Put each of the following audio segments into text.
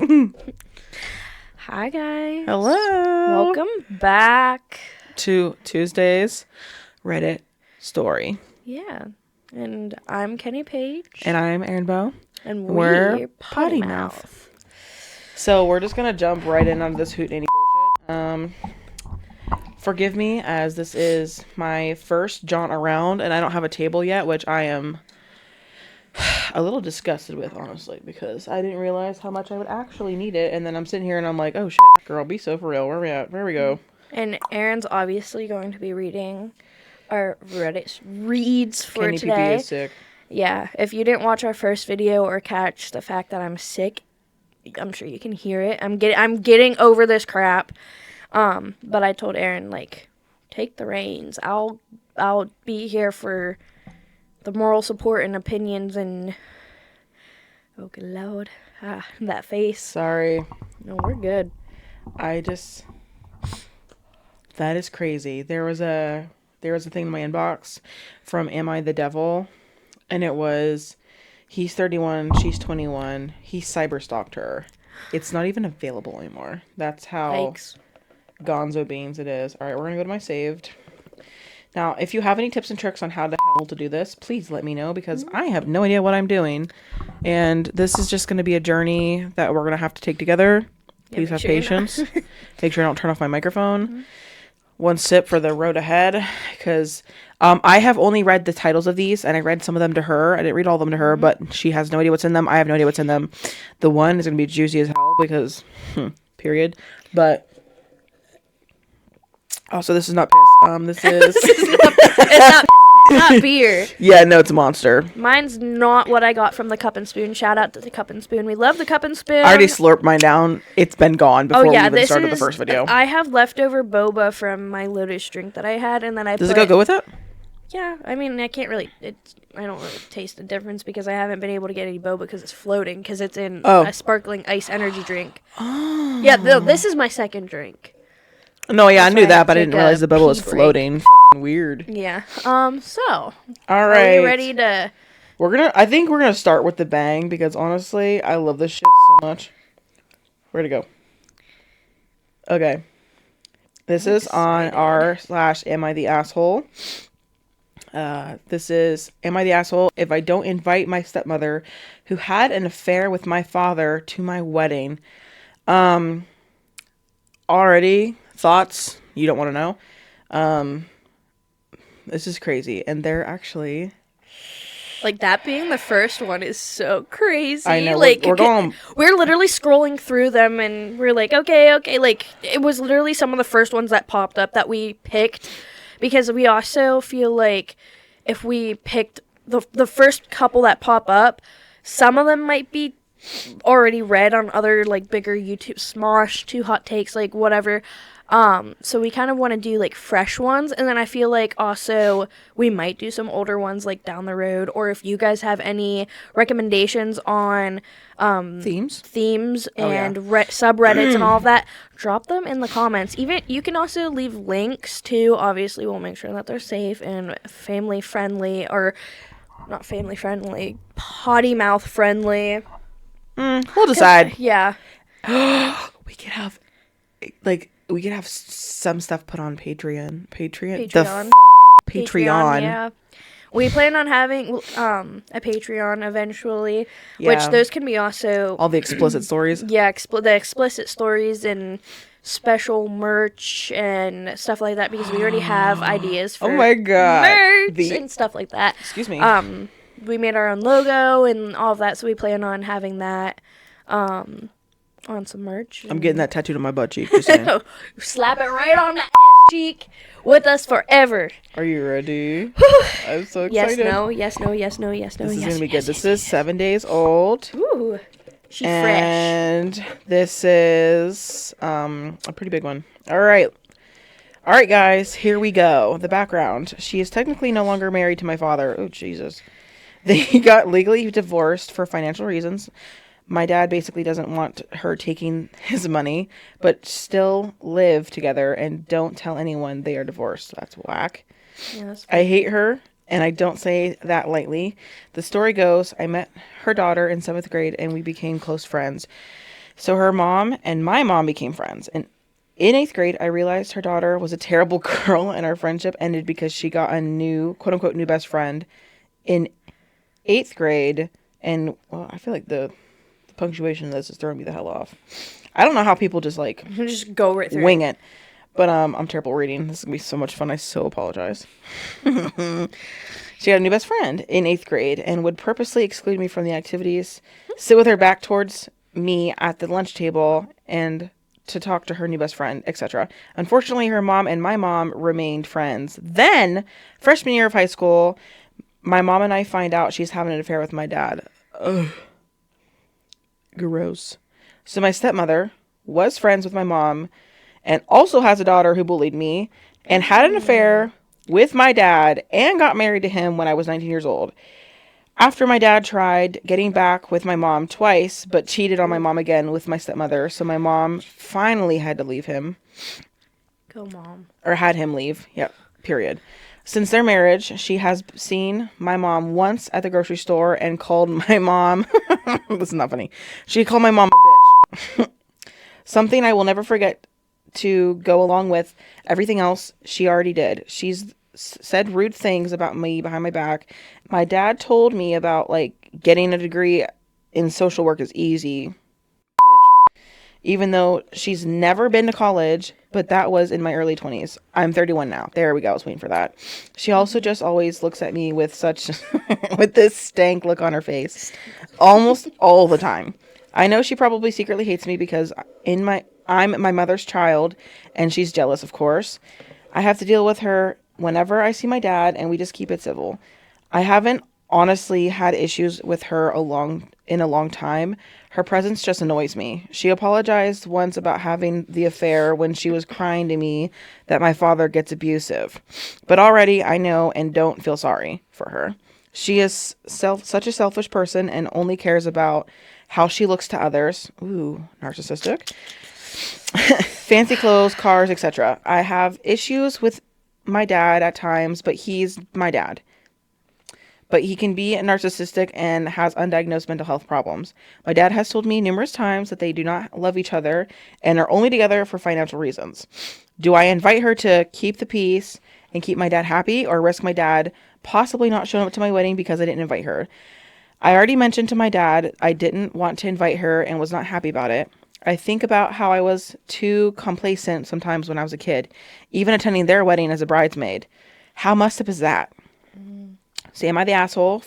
Hi, guys. Hello. Welcome back To Tuesday's Reddit story. Yeah. And I'm Kenny Page. And I'm Aaron Bow. And we're Potty Mouth. So we're just going to jump right in on this hootenanny bullshit. Forgive me, as this is my first jaunt around, and I don't have a table yet, which I am a little disgusted with, honestly, because I didn't realize how much I would actually need it, and then I'm sitting here and I'm like, oh shit, girl, be so for real. Where are we at? Where we go? And Aaron's obviously going to be reading our Reddit reads for Kenny today. PP is sick. Yeah, if you didn't watch our first video or catch the fact that I'm sick, I'm sure you can hear it. I'm getting over this crap. But I told Aaron, like, take the reins. I'll be here for the moral support and opinions and oh good Lord, that face. Sorry. No, we're good. That is crazy. There was a thing in my inbox from AmITheDevil, and it was, he's 31, she's 21, he cyberstalked her. It's not even available anymore. That's how Yikes. gonzo beans it is. All right, we're gonna go to my saved. Now, if you have any tips and tricks on how the hell to do this, please let me know, because I have no idea what I'm doing, and this is just gonna be a journey that we're gonna have to take together. Please have patience. Make sure I don't turn off my microphone. Mm-hmm. One sip for the road ahead, because I have only read the titles of these, and I read some of them to her. I didn't read all of them to her, but she has no idea what's in them. I have no idea what's in them. The one is going to be juicy as hell, because, period. But, also, this is not piss. This is... It's not beer. Yeah, no, it's a Monster. Mine's not what I got from the Cup and Spoon. Shout out to the Cup and Spoon. We love the Cup and Spoon. I already slurped mine down. It's been gone before we even started the first video. I have leftover boba from my Lotus drink that I had, and then Does it go good with it? Yeah, I mean, I can't really... I don't really taste the difference because I haven't been able to get any boba because it's floating, because it's in a sparkling ice energy drink. Oh. Yeah, this is my second drink. No, yeah, I knew that, but I didn't realize the bubble was floating. Weird. Yeah. So. All right. Are we ready to... I think we're gonna start with the bang, because honestly, I love this shit so much. Where'd it go? Okay. This is on r/AmITheAsshole. This is, am I the asshole if I don't invite my stepmother, who had an affair with my father, to my wedding? Already, thoughts? You don't want to know? This is crazy. And they're actually... Like, that being the first one is so crazy. I know. Like, We're literally scrolling through them, and we're like, okay. Like, it was literally some of the first ones that popped up that we picked. Because we also feel like if we picked the first couple that pop up, some of them might be already read on other, like, bigger YouTube, Smosh, 2 Hot Takes, like, whatever. So we kind of want to do, like, fresh ones. And then I feel like also we might do some older ones, like, down the road. Or if you guys have any recommendations on themes and subreddits and all of that, drop them in the comments. Even you can also leave links to, obviously we'll make sure that they're safe and family friendly, or not family friendly, potty mouth friendly. We'll decide. Yeah. We could have some stuff put on Patreon. Patreon. Patreon, yeah. We plan on having a Patreon eventually, which those can be also... all the explicit stories? Yeah, the explicit stories and special merch and stuff like that, because we already have ideas for merch and stuff like that. Excuse me. We made our own logo and all of that, so we plan on having that on some merch. I'm getting that tattooed on my butt cheek. Just saying. Slap it right on the cheek. With us forever. Are you ready? I'm so excited. Yes, no. This is going to be good. This is 7 days old. Ooh. She's fresh. And this is a pretty big one. All right, guys. Here we go. The background. She is technically no longer married to my father. Oh, Jesus. They got legally divorced for financial reasons. My dad basically doesn't want her taking his money, but still live together and don't tell anyone they are divorced. That's whack. Yeah, that's I hate her, and I don't say that lightly. The story goes, I met her daughter in 7th grade, and we became close friends. So her mom and my mom became friends. And in 8th grade, I realized her daughter was a terrible girl, and our friendship ended because she got a new, quote unquote, new best friend in 8th grade. And, well, I feel like the punctuation of this is throwing me the hell off. I don't know how people just, like, just go right through wing it. But I'm terrible reading. This is going to be so much fun. I so apologize. She had a new best friend in 8th grade and would purposely exclude me from the activities, sit with her back towards me at the lunch table, and to talk to her new best friend, etc. Unfortunately, her mom and my mom remained friends. Then, freshman year of high school, my mom and I find out she's having an affair with my dad. Ugh. Gross. So my stepmother was friends with my mom and also has a daughter who bullied me and had an affair with my dad and got married to him when I was 19 years old. After my dad tried getting back with my mom twice, but cheated on my mom again with my stepmother, so my mom finally had to leave him. Go, Mom. Or had him leave. Yep, period. Since their marriage, she has seen my mom once at the grocery store and called my mom... This is not funny. She called my mom a bitch. Something I will never forget to go along with everything else she already did. She's said rude things about me behind my back. My dad told me about, like, getting a degree in social work is easy. Bitch. Even though she's never been to college, but that was in my early 20s. I'm 31 now. There we go. I was waiting for that. She also just always looks at me with such, with this stank look on her face. Almost all the time. I know she probably secretly hates me because I'm my mother's child, and she's jealous, of course. I have to deal with her whenever I see my dad, and we just keep it civil. I haven't honestly had issues with her in a long time. Her presence just annoys me. She apologized once about having the affair when she was crying to me that my father gets abusive. But already I know and don't feel sorry for her. She is such a selfish person and only cares about how she looks to others. Ooh, narcissistic. Fancy clothes, cars, etc. I have issues with my dad at times, but he's my dad. But he can be narcissistic and has undiagnosed mental health problems. My dad has told me numerous times that they do not love each other and are only together for financial reasons. Do I invite her to keep the peace and keep my dad happy, or risk my dad possibly not showing up to my wedding because I didn't invite her? I already mentioned to my dad I didn't want to invite her and was not happy about it. I think about how I was too complacent sometimes when I was a kid, even attending their wedding as a bridesmaid. How messed up is that? So am I the asshole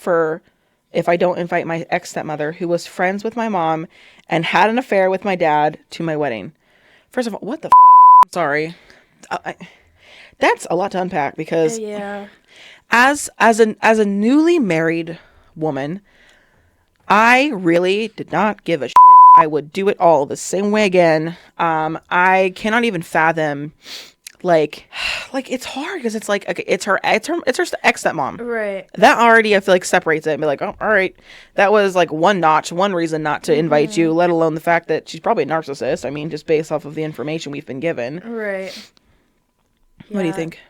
if I don't invite my ex-stepmother, who was friends with my mom and had an affair with my dad, to my wedding? First of all, what the I'm sorry. That's a lot to unpack because Yeah. as a newly married woman, I really did not give a shit. I would do it all the same way again. I cannot even fathom, like it's hard because it's like, okay, it's her ex stepmom. Right. That already, I feel like, separates it and be like, oh, all right, that was like one reason not to invite you, let alone the fact that she's probably a narcissist. I mean, just based off of the information we've been given. Right. What do you think?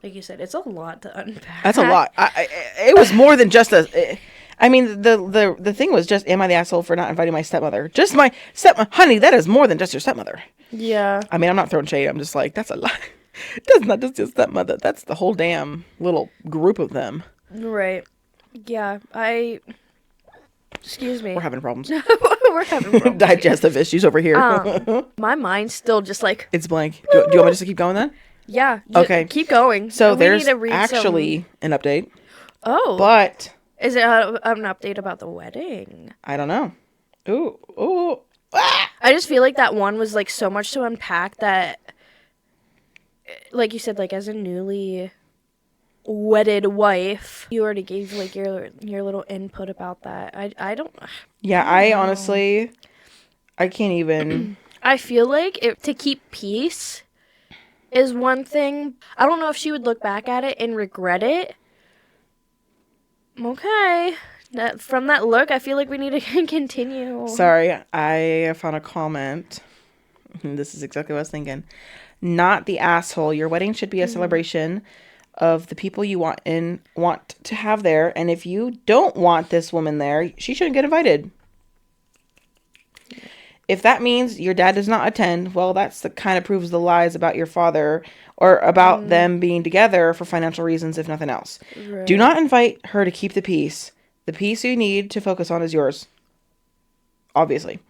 Like you said, it's a lot to unpack. That's a lot. It was more than just I mean, the thing was just, am I the asshole for not inviting my stepmother? Just my stepmother. Honey, that is more than just your stepmother. Yeah. I mean, I'm not throwing shade. I'm just like, that's a lot. That's not just your stepmother. That's the whole damn little group of them. Right. Yeah. Excuse me. We're having problems. We're having problems. Digestive issues over here. My mind's still just like... It's blank. Do you want me just to keep going then? Yeah. Okay. Keep going. So We there's need to read actually an update. Oh. But... Is it an update about the wedding? I don't know. Ooh. Ah! I just feel like that one was like so much to unpack that, like you said, like as a newly wedded wife, you already gave like your little input about that. I don't. Yeah, I honestly, I can't even. I feel like to keep peace is one thing. I don't know if she would look back at it and regret it. Okay. From that look, I feel like we need to continue. Sorry, I found a comment. This is exactly what I was thinking. Not the asshole. Your wedding should be a celebration of the people you want to have there. And if you don't want this woman there, she shouldn't get invited. If that means your dad does not attend, well, that's the kind of proves the lies about your father or about them being together for financial reasons, if nothing else. Right. Do not invite her to keep the peace. The peace you need to focus on is yours. Obviously.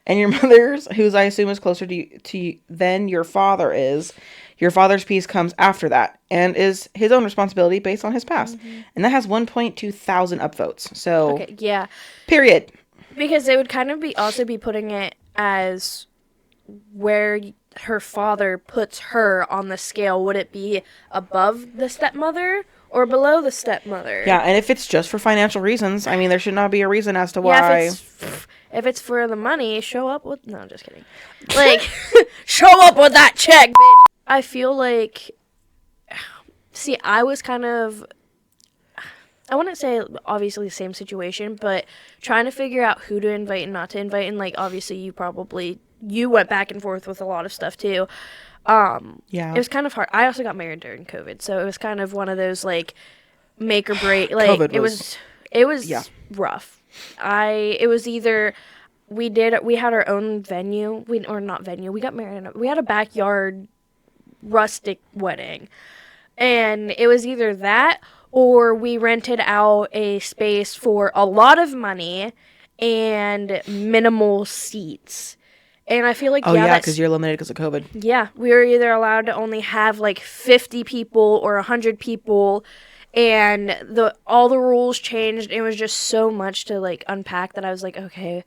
And your mother's, whose I assume is closer to you than your father is, your father's peace comes after that and is his own responsibility based on his past. And that has 1.2 thousand upvotes. So, Okay, yeah. period. Because it would kind of also be putting it as where her father puts her on the scale. Would it be above the stepmother or below the stepmother? Yeah, and if it's just for financial reasons, I mean, there should not be a reason as to why. Yeah, if it's for the money, show up with... No, I'm just kidding. Like, show up with that check, bitch. I feel like... See, I was kind of... I wouldn't say obviously the same situation, but trying to figure out who to invite and not to invite. And, like, obviously you went back and forth with a lot of stuff, too. Yeah. It was kind of hard. I also got married during COVID, so it was kind of one of those, like, make or break. Like, COVID it was yeah. rough. It was either we had our own venue, we got married, we had a backyard rustic wedding, and it was either that or we rented out a space for a lot of money and minimal seats. And I feel like, because you're limited because of COVID. Yeah, we were either allowed to only have like 50 people or 100 people, and all the rules changed. It was just so much to like unpack that I was like, okay.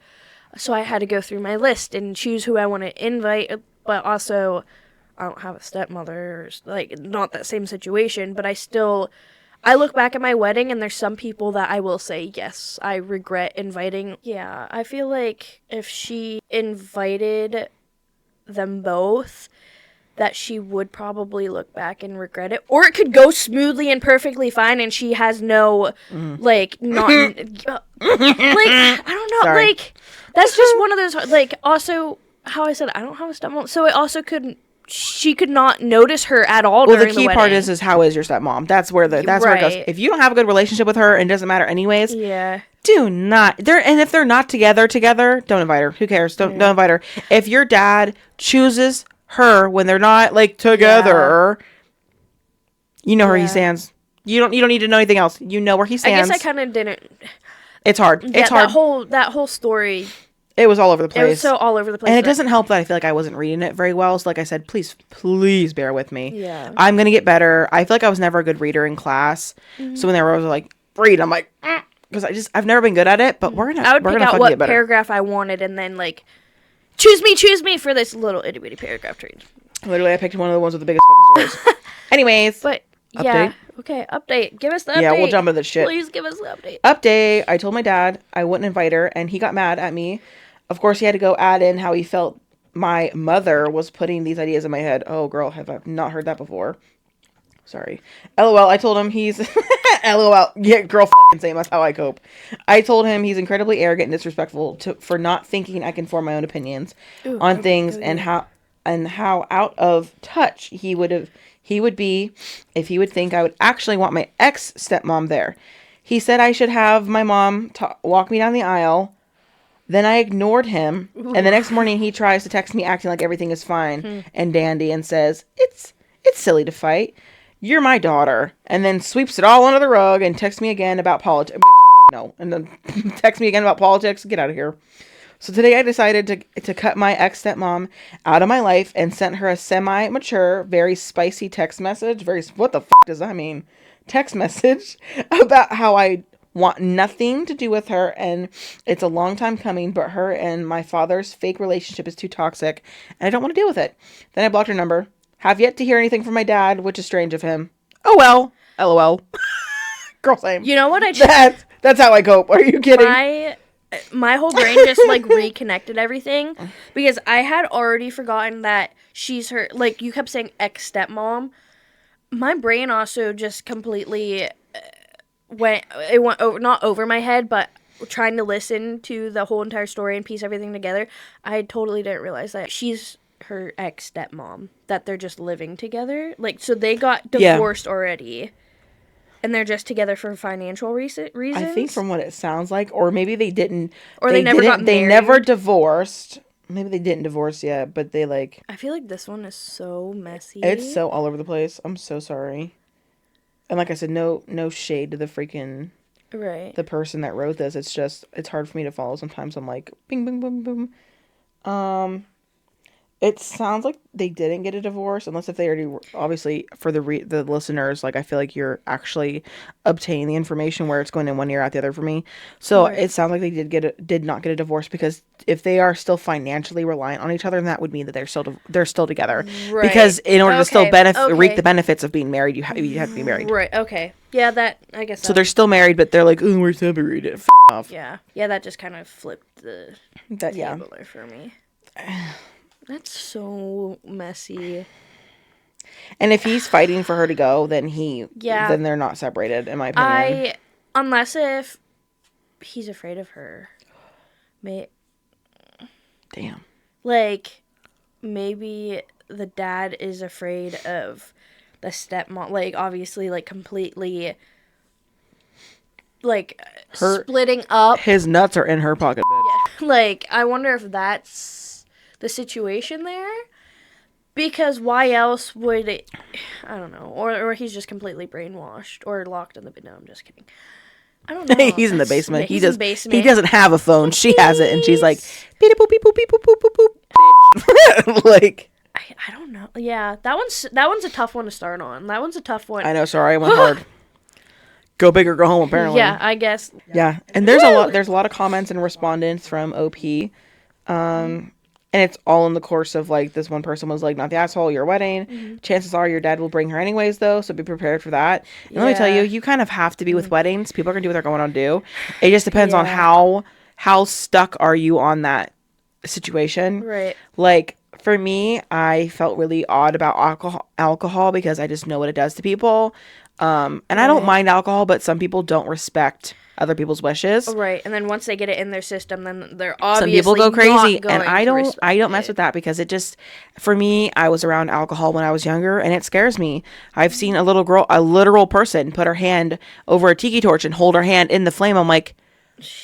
So I had to go through my list and choose who I want to invite, but also I don't have a stepmother, or like not that same situation, but I look back at my wedding and there's some people that I will say, yes, I regret inviting. Yeah, I feel like if she invited them both, that she would probably look back and regret it. Or it could go smoothly and perfectly fine and she has no, like, not... like, I don't know, Sorry. like, that's just one of those, like, also, how I said, I don't have a stepmom, so it also she could not notice her at all during the wedding. Well, the key part is how is your stepmom? That's where it goes. If you don't have a good relationship with her and it doesn't matter anyways, yeah, do not. And if they're not together, don't invite her. Who cares? Don't invite her. If your dad chooses her when they're not like together, you know where he stands. You don't need to know anything else. You know where he stands. I guess I kind of didn't. It's hard. Yeah, it's hard. That whole story. It was all over the place. It was so all over the place. And it doesn't help that I feel like I wasn't reading it very well. So like I said, please bear with me. Yeah. I'm going to get better. I feel like I was never a good reader in class. Mm-hmm. So when they were like, read, I'm like, because I've never been good at it, but we're going to I would pick out what paragraph I wanted and then like, choose me for this little itty bitty paragraph trade. Literally, I picked one of the ones with the biggest fucking stories. Anyways. But yeah. Okay, update. Give us the update. Yeah, we'll jump into this shit. Please give us the update. Update. I told my dad I wouldn't invite her and he got mad at me. Of course, he had to go add in how he felt my mother was putting these ideas in my head. Oh, girl, have I not heard that before? Sorry. LOL. I told him he's... LOL. Yeah, girl, fucking same. That's how I cope. I told him he's incredibly arrogant and disrespectful for not thinking I can form my own opinions on things and how out of touch he would be if he would think I would actually want my ex-stepmom there. He said I should have my mom walk me down the aisle. Then I ignored him, and the next morning he tries to text me acting like everything is fine and dandy and says, it's silly to fight. You're my daughter. And then sweeps it all under the rug and texts me again about politics. No. And then texts me again about politics. Get out of here. So today I decided to cut my ex-stepmom out of my life and sent her a semi-mature, very spicy text message. What the fuck does that mean? Text message about how I want nothing to do with her and it's a long time coming, but her and my father's fake relationship is too toxic and I don't want to deal with it. Then I blocked her number. Have yet to hear anything from my dad, which is strange of him. Oh well. LOL. Girl, same. You know what that's how I cope. Are you kidding? My whole brain just like reconnected everything because I had already forgotten that she's her, like you kept saying ex-stepmom. My brain also just completely went over, not over my head, but trying to listen to the whole entire story and piece everything together. I totally didn't realize that she's her ex-stepmom, that they're just living together. Like, so they got divorced already. And they're just together for financial reasons? I think from what it sounds like, or maybe they didn't. Or they never got married. They never divorced. maybe they didn't divorce yet, but they like. I feel like this one is so messy. It's so all over the place. I'm so sorry. And like I said, no shade to the freaking the person that wrote this. It's just it's hard for me to follow. Sometimes I'm like, bing, bing, boom, boom. It sounds like they didn't get a divorce, unless if they already obviously for the listeners. Like I feel like you're actually obtaining the information where it's going in one ear out the other for me. So it sounds like they did not get a divorce, because if they are still financially reliant on each other, then that would mean that they're still together. Right. Because in order to still reap the benefits of being married, you have to be married. Right. Okay. Yeah. That I guess. So they're still married, but they're like, "Oh, we're separated." F off. Yeah. Yeah. That just kind of flipped the table there for me. That's so messy. And if he's fighting for her to go, then then they're not separated, in my opinion. Unless if he's afraid of her. Damn. Like, maybe the dad is afraid of the stepmom. Like, obviously, like, completely, like, splitting up. His nuts are in her pocket, bitch. Yeah. Like, I wonder if that's the situation there, because why else would it, I don't know, or he's just completely brainwashed or locked in the no, I'm just kidding. I don't know. He's in the basement. He doesn't have a phone. She has it, and she's like, beep boop beep boop beep boop boop boop boop. Like, I don't know. Yeah, that one's a tough one to start on. That one's a tough one. I know. Sorry, I went hard. Go big or go home, apparently. Yeah, I guess. Yeah, and there's a lot of comments and respondents from OP. And it's all in the course of, like, this one person was like, not the asshole, your wedding. Mm-hmm. Chances are your dad will bring her anyways, though, so be prepared for that. And let me tell you, you kind of have to be with weddings. People are going to do what they're going to do. It just depends on how stuck are you on that situation. Right. Like, for me, I felt really odd about alcohol because I just know what it does to people. And I don't mind alcohol, but some people don't respect other people's wishes. Right. And then once they get it in their system, then they're obviously some people go crazy, and I don't mess it. with that, because it just, for me, I was around alcohol when I was younger, and it scares me. I've seen a little girl, a literal person, put her hand over a tiki torch and hold her hand in the flame. I'm like,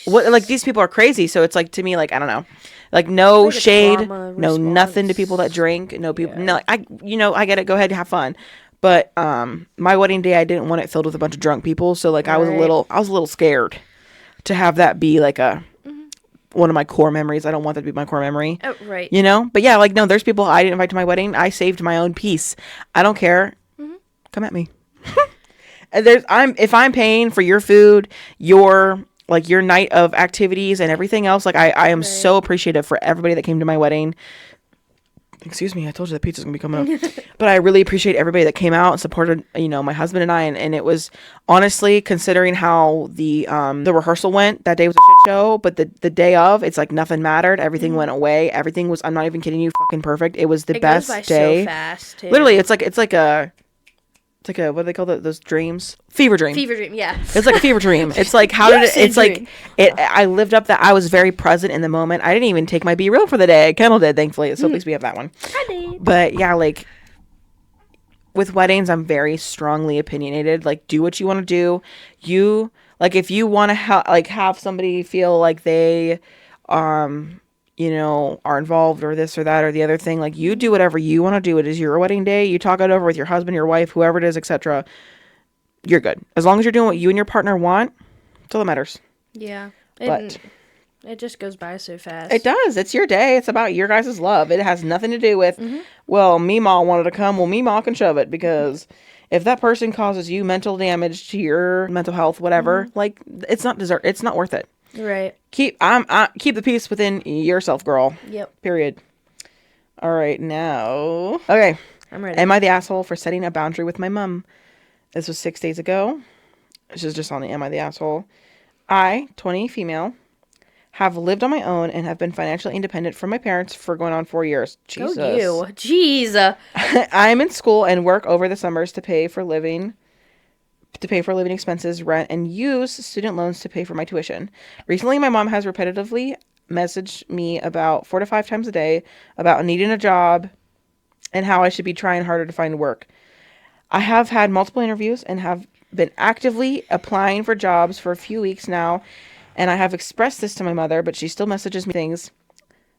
what? Like, these people are crazy. So it's like, to me, like, I don't know, like, no shade, no nothing to people that drink, no people, no, I get it. Go ahead, have fun. But my wedding day, I didn't want it filled with a bunch of drunk people, so like I was a little scared to have that be like one of my core memories. I don't want that to be my core memory. Oh, right. You know? But yeah, like, no, there's people I didn't invite to my wedding. I saved my own peace. I don't care. Mm-hmm. Come at me. And if I'm paying for your food, your night of activities and everything else, like I am so appreciative for everybody that came to my wedding. Excuse me, I told you that pizza's gonna be coming up. But I really appreciate everybody that came out and supported, my husband and I, and it was, honestly, considering how the rehearsal went, that day was a shit show, but the day of, it's like nothing mattered. Everything went away. Everything was, I'm not even kidding you, fucking perfect. It was the best day. It goes by so fast, too. Literally, it's like a what do they call those dreams? Fever dream. Fever dream, yeah. It's like a fever dream. It's like, how did it, it's dream. Like, I lived up that. I was very present in the moment. I didn't even take my B-reel for the day. Kendall did, thankfully. So at least we have that one. I did. But yeah, like, with weddings, I'm very strongly opinionated. Like, do what you want to do. Like, if you want to have somebody feel like they, are involved or this or that or the other thing, like, you do whatever you want to do. It is your wedding day. You talk it over with your husband, your wife, whoever it is, etc. You're good. As long as you're doing what you and your partner want, that's all that matters. Yeah. But it just goes by so fast. It does. It's your day. It's about your guys' love. It has nothing to do with, well, Meemaw wanted to come. Well, Meemaw can shove it, because if that person causes you mental damage to your mental health, whatever, like, it's not worth it. Right. Keep the peace within yourself, girl. Yep. Period. All right, now. Okay. I'm ready. Am I the asshole for setting a boundary with my mom? This was 6 days ago. This is just on the Am I the Asshole? I, 20, female, have lived on my own and have been financially independent from my parents for going on 4 years. Jesus. Go you. Jeez. I'm in school and work over the summers to pay for living expenses, rent, and use student loans to pay for my tuition. Recently, my mom has repetitively messaged me about 4 to 5 times a day about needing a job and how I should be trying harder to find work. I have had multiple interviews and have been actively applying for jobs for a few weeks now, and I have expressed this to my mother, but she still messages me things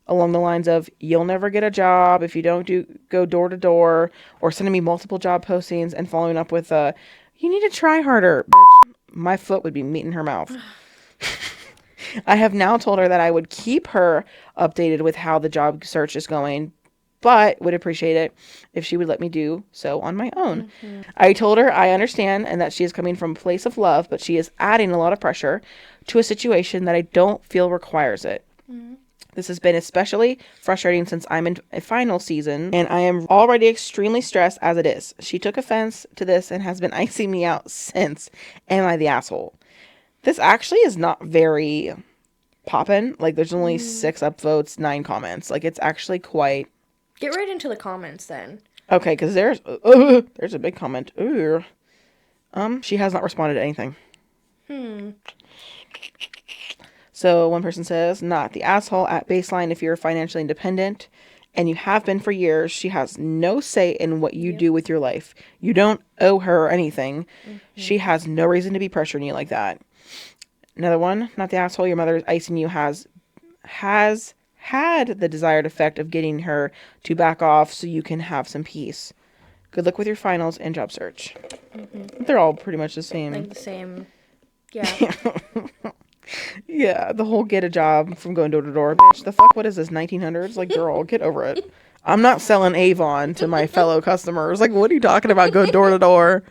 along the lines of, you'll never get a job if you don't go door to door, or sending me multiple job postings and following up with you need to try harder. Bitch, my foot would be meat in her mouth. I have now told her that I would keep her updated with how the job search is going, but would appreciate it if she would let me do so on my own. Mm-hmm. I told her I understand and that she is coming from a place of love, but she is adding a lot of pressure to a situation that I don't feel requires it. Mm-hmm. This has been especially frustrating since I'm in a final season and I am already extremely stressed as it is. She took offense to this and has been icing me out since. Am I the asshole? This actually is not very poppin'. Like, there's only 6 upvotes, 9 comments. Like, it's actually quite... Get right into the comments then. Okay, because there's a big comment. Ooh. She has not responded to anything. So one person says, not the asshole at baseline if you're financially independent and you have been for years. She has no say in what you do with your life. You don't owe her anything. Mm-hmm. She has no reason to be pressuring you like that. Another one, not the asshole. Your mother is icing you has had the desired effect of getting her to back off so you can have some peace. Good luck with your finals and job search. Mm-hmm. They're all pretty much the same. Like the same. Yeah. Yeah, the whole get a job from going door to door. Bitch, the fuck, what is this, 1900s? Like, girl, get over it. I'm not selling Avon to my fellow customers. Like, what are you talking about going door to door?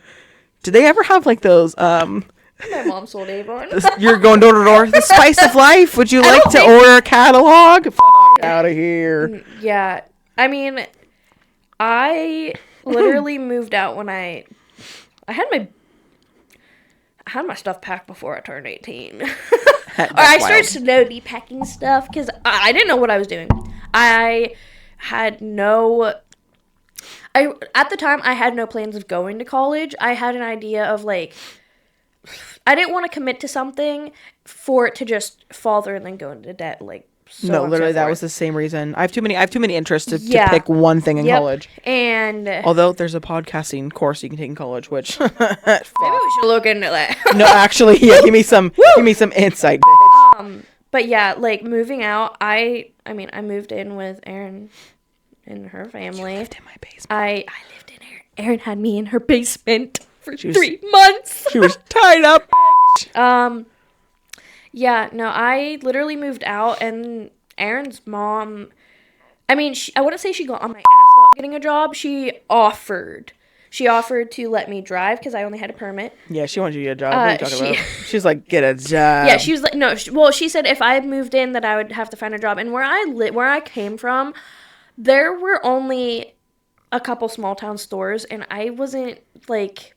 Do they ever have, like, those, My mom sold Avon. You're going door to door. The spice of life. Would you like to order a catalog? Fuck out of here. Yeah. I mean, I literally moved out when I had my stuff packed before I turned 18. Or I started slowly packing stuff because I didn't know what I was doing. At the time, I had no plans of going to college. I had an idea of, like, I didn't want to commit to something for it to just fall through and then go into debt, like, so no, literally, that was the same reason. I have too many interests to pick one thing in college. And although there's a podcasting course you can take in college, which maybe we should look into that. No, actually, yeah, give me some insight, bitch. But yeah, like, moving out, I moved in with Erin and her family. You lived in my basement. I lived in Erin had me in her basement for 3 months. She was tied up. Yeah, no, I literally moved out, and Erin's mom, I wouldn't say she got on my ass about getting a job. She offered to let me drive because I only had a permit. Yeah, she wanted you to get a job. What are you talking about? She's like, get a job. Yeah, she was like, no. She said if I moved in that I would have to find a job. And where I came from, there were only a couple small town stores, and I wasn't like...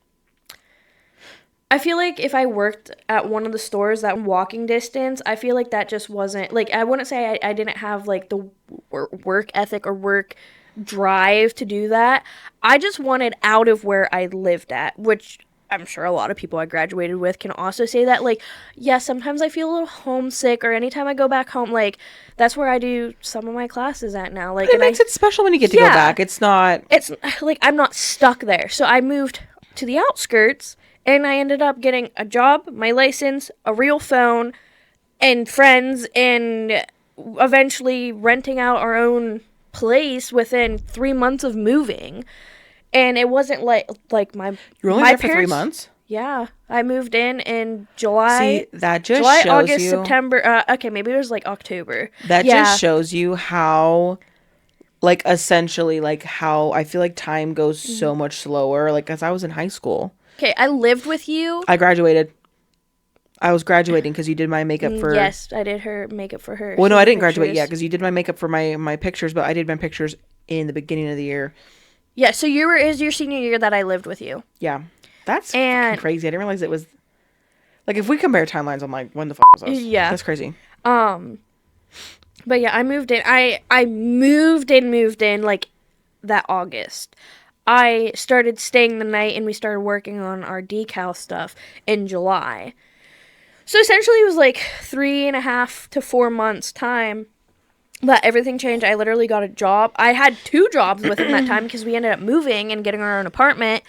I feel like if I worked at one of the stores that walking distance, I feel like that just wasn't... Like, I wouldn't say I didn't have, like, the work ethic or work drive to do that. I just wanted out of where I lived at, which I'm sure a lot of people I graduated with can also say that. Like, yeah, sometimes I feel a little homesick, or anytime I go back home, like, that's where I do some of my classes at now. Like, it makes it special when you get to go back. It's not... It's, like, I'm not stuck there. So I moved to the outskirts... And I ended up getting a job, my license, a real phone, and friends, and eventually renting out our own place within 3 months of moving. And it wasn't like my... You were only there for 3 months? Yeah. I moved in July. See, that just July, shows August, you... September. Okay, maybe it was like October. That just shows you how... Like, essentially, like, how I feel like time goes so much slower. Like, as I was in high school... Okay, I lived with you. I graduated. I was graduating because you did my makeup for... Yes, I did her makeup for her. Well, no, I didn't graduate yet because you did my makeup for my pictures, but I did my pictures in the beginning of the year. Yeah, so it was your senior year that I lived with you. Yeah. That's fucking crazy. I didn't realize it was... Like, if we compare timelines, I'm like, when the fuck was this? Yeah. That's crazy. But yeah, I moved in. I moved in, like, that August. I started staying the night, and we started working on our decal stuff in July. So essentially it was like 3.5 to 4 months time that everything changed. I literally got a job. I had 2 jobs within that time because we ended up moving and getting our own apartment.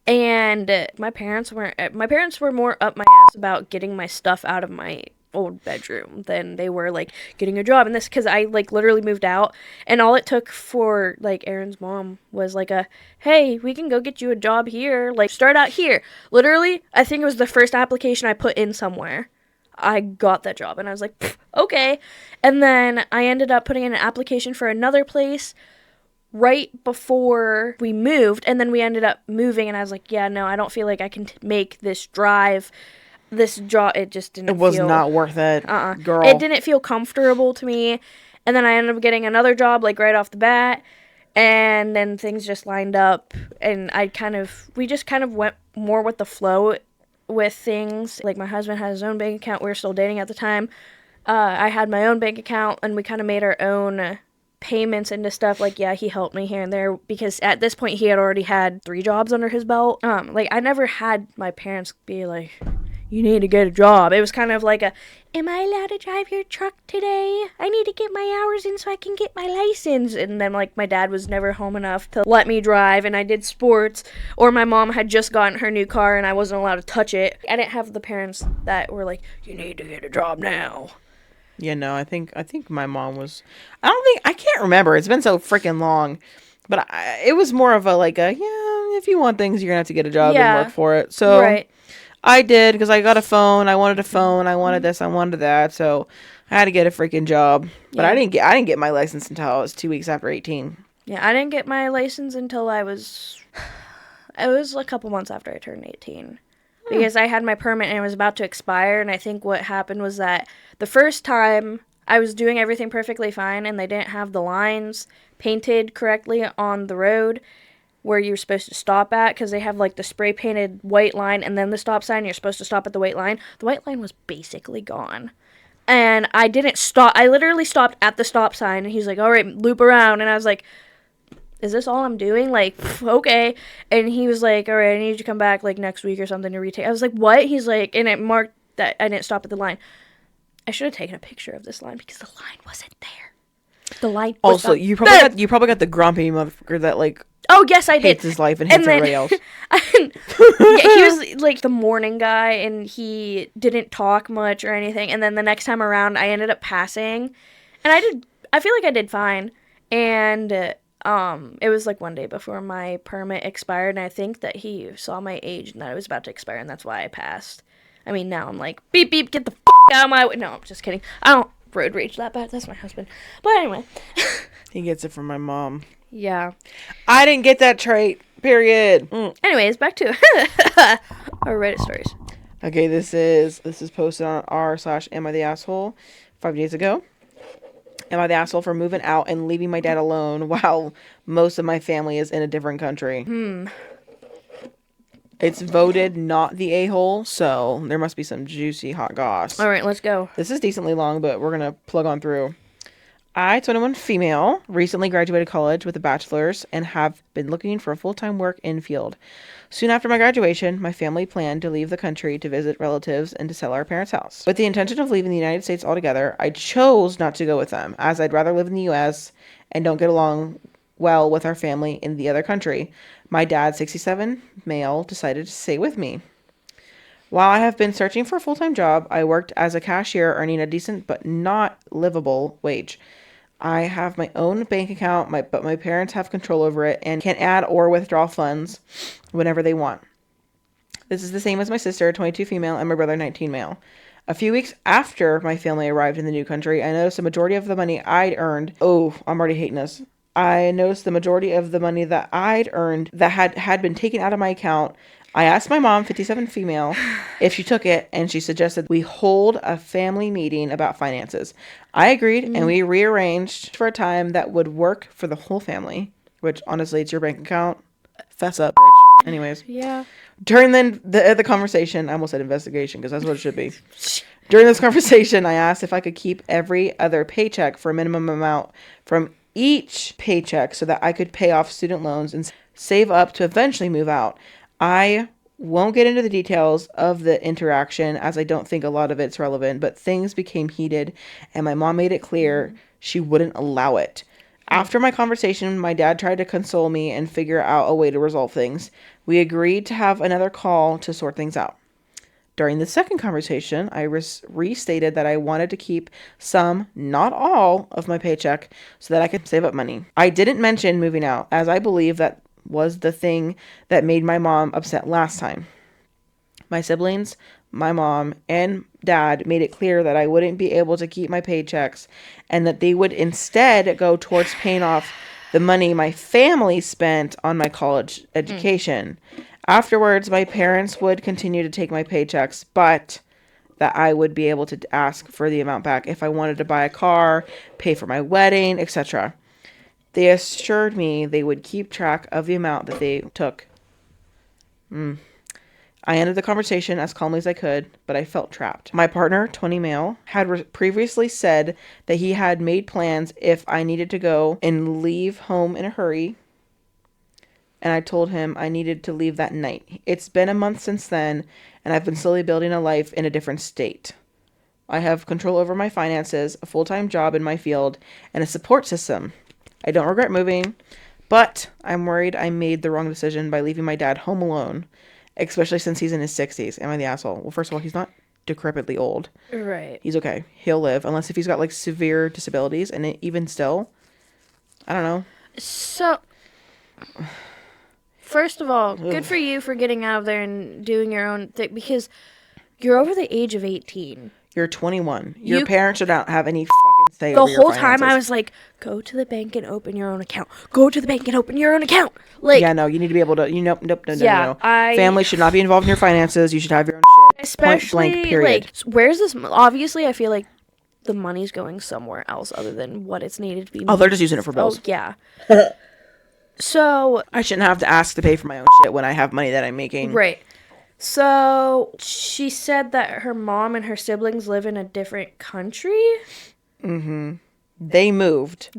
And my parents were more up my ass about getting my stuff out of my old bedroom than they were like getting a job. And this because I like literally moved out, and all it took for like Aaron's mom was like a, hey, we can go get you a job here, like start out here. Literally, I think it was the first application I put in somewhere. I got that job, and I was like, okay. And then I ended up putting in an application for another place right before we moved, and then we ended up moving, and I was like, yeah, no, I don't feel like I can make this drive, this job. It just didn't It was not worth it, girl. It didn't feel comfortable to me. And then I ended up getting another job like right off the bat, and then things just lined up, and we just kind of went more with the flow with things. Like my husband had his own bank account. We were still dating at the time. I had my own bank account, and we kind of made our own payments into stuff. Like, yeah, he helped me here and there because at this point he had already had 3 jobs under his belt. Like I never had my parents be like, you need to get a job. It was kind of like am I allowed to drive your truck today? I need to get my hours in so I can get my license. And then like my dad was never home enough to let me drive, and I did sports, or my mom had just gotten her new car and I wasn't allowed to touch it. I didn't have the parents that were like, you need to get a job now. Yeah, no, I think my mom was, I can't remember. It's been so freaking long. But it was more of a like if you want things, you're going to have to get a job and work for it. So right. I did, because I got a phone. I wanted a phone. I wanted this. I wanted that. So I had to get a freaking job. But I didn't get my license until I was 2 weeks after 18. Yeah, I didn't get my license until it was a couple months after I turned 18. Because I had my permit and it was about to expire, and I think what happened was that the first time I was doing everything perfectly fine, and they didn't have the lines painted correctly on the road where you're supposed to stop at, because they have like the spray painted white line and then the stop sign. You're supposed to stop at the white line. The white line was basically gone. And I didn't stop. I literally stopped at the stop sign, and he's like, all right, loop around. And I was like, is this all I'm doing? Like, okay. And he was like, all right, I need you to come back like next week or something to retake. I was like, what? He's like, and it marked that I didn't stop at the line. I should have taken a picture of this line because the line wasn't there. The line was also, you probably got the grumpy motherfucker that like, oh yes, I did. Hates his life and hates everybody else. Yeah, he was like the morning guy, and he didn't talk much or anything. And then the next time around, I ended up passing, and I feel like I did fine. And it was like one day before my permit expired, and I think that he saw my age and that it was about to expire, and that's why I passed. I mean, now I'm like, beep beep, get the out of my way. No, I'm just kidding. I don't road rage that bad. That's my husband. But anyway, he gets it from my mom. Yeah. I didn't get that trait, period. Anyways, back to our Reddit stories. Okay, this is posted on r/AmITheAsshole 5 days ago. Am I the asshole for moving out and leaving my dad alone while most of my family is in a different country? It's voted not the a-hole, so there must be some juicy hot goss. All right, let's go. This is decently long, but we're going to plug on through. I, 21 female, recently graduated college with a bachelor's and have been looking for full-time work in field. Soon after my graduation, my family planned to leave the country to visit relatives and to sell our parents' house. With the intention of leaving the United States altogether, I chose not to go with them, as I'd rather live in the U.S. and don't get along well with our family in the other country. My dad, 67, male, decided to stay with me. While I have been searching for a full-time job, I worked as a cashier earning a decent but not livable wage. I have my own bank account, but my parents have control over it and can add or withdraw funds whenever they want. This is the same as my sister, 22 female, and my brother, 19 male. A few weeks after my family arrived in the new country, I noticed the majority of the money I'd earned. Oh, I'm already hating this. I noticed the majority of the money that I'd earned that had been taken out of my account. I asked my mom, 57 female, if she took it, and she suggested we hold a family meeting about finances. I agreed, and we rearranged for a time that would work for the whole family, which, honestly, it's your bank account. Fess up, bitch. Anyways. Yeah. During the conversation, I almost said investigation, because that's what it should be. During this conversation, I asked if I could keep every other paycheck for a minimum amount from each paycheck so that I could pay off student loans and save up to eventually move out. I won't get into the details of the interaction as I don't think a lot of it's relevant, but things became heated and my mom made it clear she wouldn't allow it. After my conversation, my dad tried to console me and figure out a way to resolve things. We agreed to have another call to sort things out. During the second conversation, I restated that I wanted to keep some, not all, of my paycheck so that I could save up money. I didn't mention moving out, as I believe that was the thing that made my mom upset last time. My siblings, my mom, and dad made it clear that I wouldn't be able to keep my paychecks and that they would instead go towards paying off the money my family spent on my college education. Afterwards, my parents would continue to take my paychecks, but that I would be able to ask for the amount back if I wanted to buy a car, pay for my wedding, etc. They assured me they would keep track of the amount that they took. I ended the conversation as calmly as I could, but I felt trapped. My partner, 20 male, had previously said that he had made plans if I needed to go and leave home in a hurry, and I told him I needed to leave that night. It's been a month since then, and I've been slowly building a life in a different state. I have control over my finances, a full-time job in my field, and a support system. I don't regret moving, but I'm worried I made the wrong decision by leaving my dad home alone, especially since he's in his 60s. Am I the asshole? Well, first of all, he's not decrepitly old. Right. He's okay. He'll live, unless if he's got, like, severe disabilities, and even still, I don't know. So... First of all, good for you for getting out of there and doing your own thing, because you're over the age of 18. You're 21. Your parents should not have any fucking say the over your whole time finances. I was like, go to the bank and open your own account. Go to the bank and open your own account. Like, yeah, no, you need to be able to, nope, Yeah, no. Family should not be involved in your finances. You should have your own shit. especially, Point blank, period. like, where's this? Obviously, I feel like the money's going somewhere else other than what it's needed to be. Oh, they're just using it for bills. Oh, yeah. So, I shouldn't have to ask to pay for my own shit when I have money that I'm making. right. So, she said that her mom and her siblings live in a different country. They moved.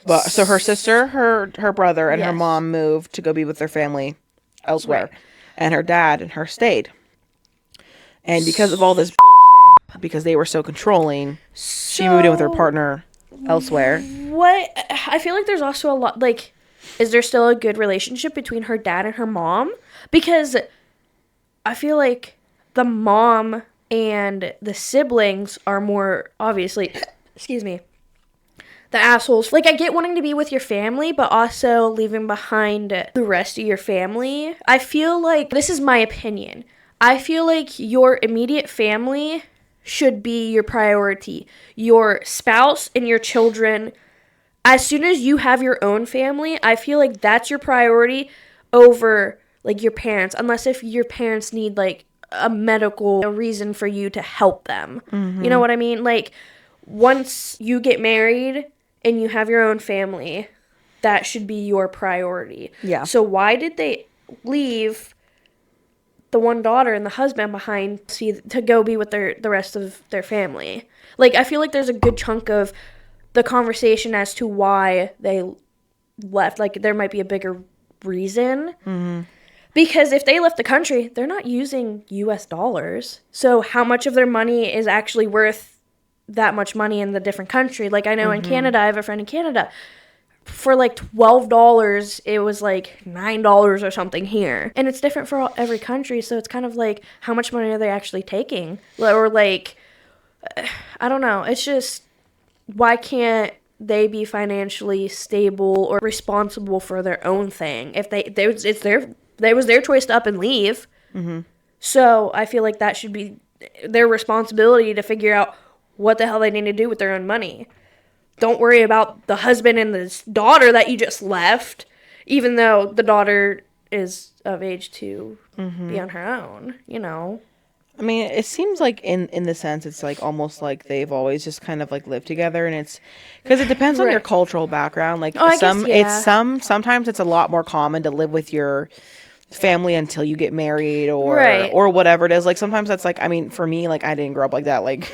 But so her sister, her brother, and her Yes. mom moved to go be with their family elsewhere. Right. And her dad and her stayed. And because of all this bullshit, because they were so controlling, she moved in with her partner elsewhere. What? I feel like there's also a lot, like, is there still a good relationship between her dad and her mom? Because I feel like the mom and the siblings are more, obviously, excuse me, the assholes. Like, I get wanting to be with your family, but also leaving behind the rest of your family. I feel like, this is my opinion, I feel like your immediate family should be your priority. Your spouse and your children, as soon as you have your own family, I feel like that's your priority over, like, your parents. Unless if your parents need, like, a medical reason for you to help them. You know what I mean? Like, once you get married and you have your own family, that should be your priority. Yeah. So why did they leave the one daughter and the husband behind to go be with the rest of their family? Like, I feel like there's a good chunk of the conversation as to why they left. Like, there might be a bigger reason. Because if they left the country, they're not using US dollars. So how much of their money is actually worth that much money in the different country? Like, I know in Canada, I have a friend in Canada. For like $12, it was like $9 or something here. And it's different for every country. So it's kind of like, how much money are they actually taking? Or like, I don't know. It's just, why can't they be financially stable or responsible for their own thing? If it was their choice to up and leave. So I feel like that should be their responsibility to figure out what the hell they need to do with their own money. Don't worry about the husband and the daughter that you just left, even though the daughter is of age to be on her own, you know. I mean, it seems like in the sense, it's like almost like they've always just kind of like lived together, and it's because it depends on your cultural background. Like sometimes it's a lot more common to live with your family until you get married or whatever it is. Like sometimes that's like, I mean, for me, like I didn't grow up like that. Like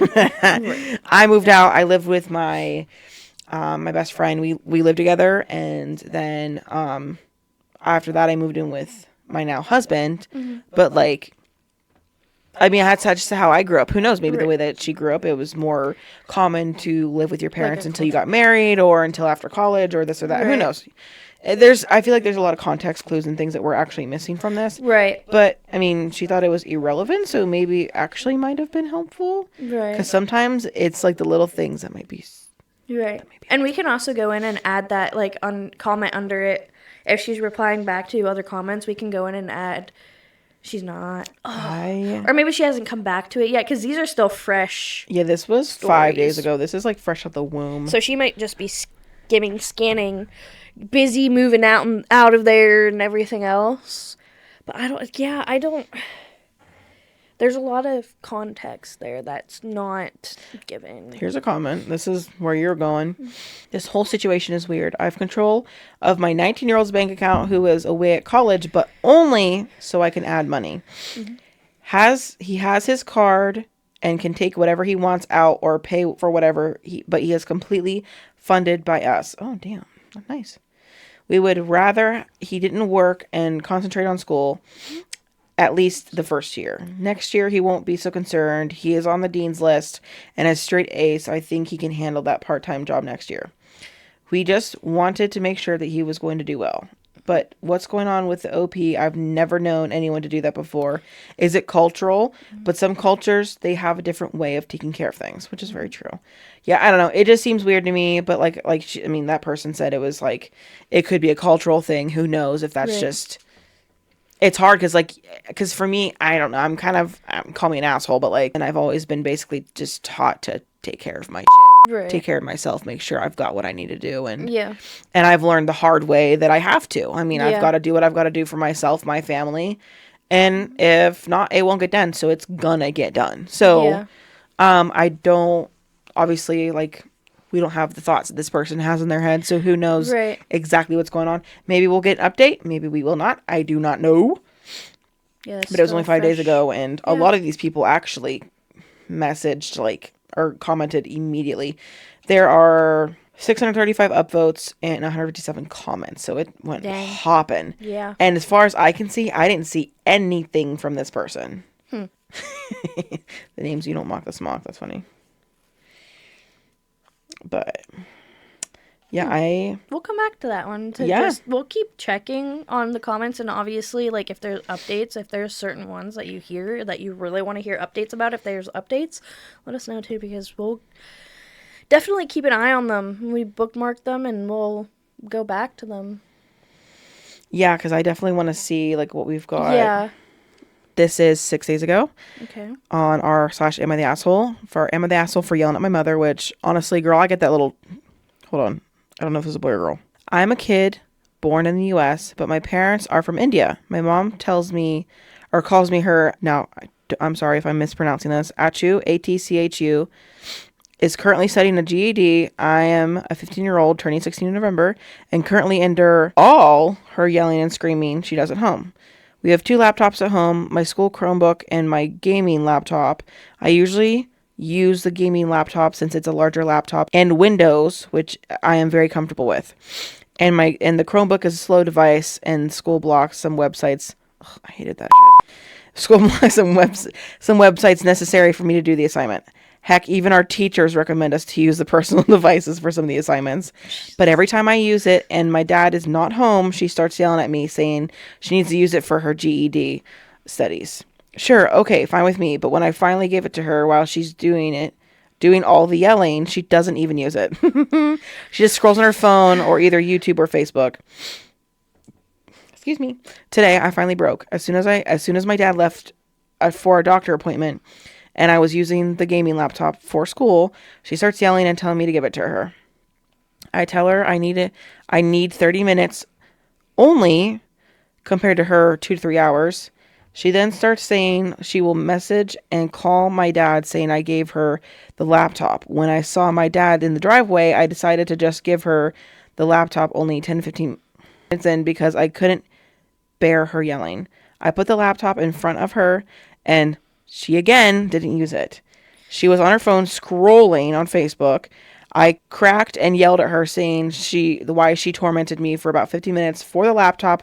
I moved out. I lived with my my best friend. We lived together, and then after that I moved in with my now husband. But like I mean, that's just how I grew up. Who knows? Maybe the Right. way that she grew up, it was more common to live with your parents a until you got married or until after college or this or that. Who Right. knows? I feel like there's a lot of context clues and things that we're actually missing from this. Right. But, I mean, she thought it was irrelevant, so maybe actually might have been helpful. Right. Because sometimes it's like the little things that might be. Right. And we can also go in and add that, like, comment under it. If she's replying back to other comments, we can go in and add, she's not. Or maybe she hasn't come back to it yet, because these are still fresh. Yeah, this was 5 days ago. This is like fresh out the womb. So she might just be scanning, busy moving out of there and everything else. But I don't. There's a lot of context there that's not given. Here's a comment. This is where you're going. This whole situation is weird. I have control of my 19-year-old's bank account who is away at college, but only so I can add money. Mm-hmm. He has his card and can take whatever he wants out or pay for whatever, but he is completely funded by us. Oh, damn. Nice. We would rather he didn't work and concentrate on school. At least the first year. Next year, he won't be so concerned. He is on the dean's list and has straight A's, so I think he can handle that part-time job next year. We just wanted to make sure that he was going to do well. But what's going on with the OP? I've never known anyone to do that before. Is it cultural? But some cultures, they have a different way of taking care of things, which is very true. Yeah, I don't know. It just seems weird to me. But that person said it was like, it could be a cultural thing. Who knows if that's just... It's hard because for me, I don't know. Call me an asshole, but and I've always been basically just taught to take care of my shit, take care of myself, make sure I've got what I need to do, and I've learned the hard way that I have to. I mean, I've got to do what I've got to do for myself, my family, and if not, it won't get done. So it's gonna get done. So, I don't obviously we don't have the thoughts that this person has in their head, so who knows exactly what's going on. Maybe we'll get an update. Maybe we will not. I do not know. Yeah, but it was only 5 days ago, and a lot of these people actually messaged, or commented immediately. There are 635 upvotes and 157 comments, so it went hopping. Yeah. And as far as I can see, I didn't see anything from this person. The names you don't mock the smock. That's funny. But we'll come back to that one. We'll keep checking on the comments, and obviously, if there's updates, if there's certain ones that you hear that you really want to hear updates about, if there's updates, let us know too, because we'll definitely keep an eye on them. We bookmark them, and we'll go back to them. Yeah, because I definitely want to see what we've got. Yeah. This is 6 days ago. Okay. On our /Am I the Asshole? For Am I the Asshole for yelling at my mother, which, honestly, girl, I get that little... Hold on. I don't know if it's a boy or girl. I'm a kid born in the U.S., but my parents are from India. My mom calls me her... Now, I'm sorry if I'm mispronouncing this. Achu, A-T-C-H-U, is currently studying a GED. I am a 15-year-old turning 16 in November and currently endure all her yelling and screaming she does at home. We have 2 laptops at home, my school Chromebook and my gaming laptop. I usually use the gaming laptop since it's a larger laptop, and Windows, which I am very comfortable with. And the Chromebook is a slow device, and school blocks some websites. Ugh, I hated that shit. School blocks some websites necessary for me to do the assignment. Heck, even our teachers recommend us to use the personal devices for some of the assignments. But every time I use it and my dad is not home, she starts yelling at me saying she needs to use it for her GED studies. Sure, okay, fine with me. But when I finally give it to her while she's doing all the yelling, she doesn't even use it. She just scrolls on her phone or either YouTube or Facebook. Excuse me. Today, I finally broke. As soon as my dad left for a doctor appointment, and I was using the gaming laptop for school, she starts yelling and telling me to give it to her. I tell her I need 30 minutes only compared to her 2 to 3 hours. She then starts saying she will message and call my dad saying I gave her the laptop. When I saw my dad in the driveway, I decided to just give her the laptop only 10 15 minutes in because I couldn't bear her yelling. I put the laptop in front of her and she again didn't use it. She was on her phone scrolling on Facebook. I cracked and yelled at her saying why she tormented me for about 50 minutes for the laptop,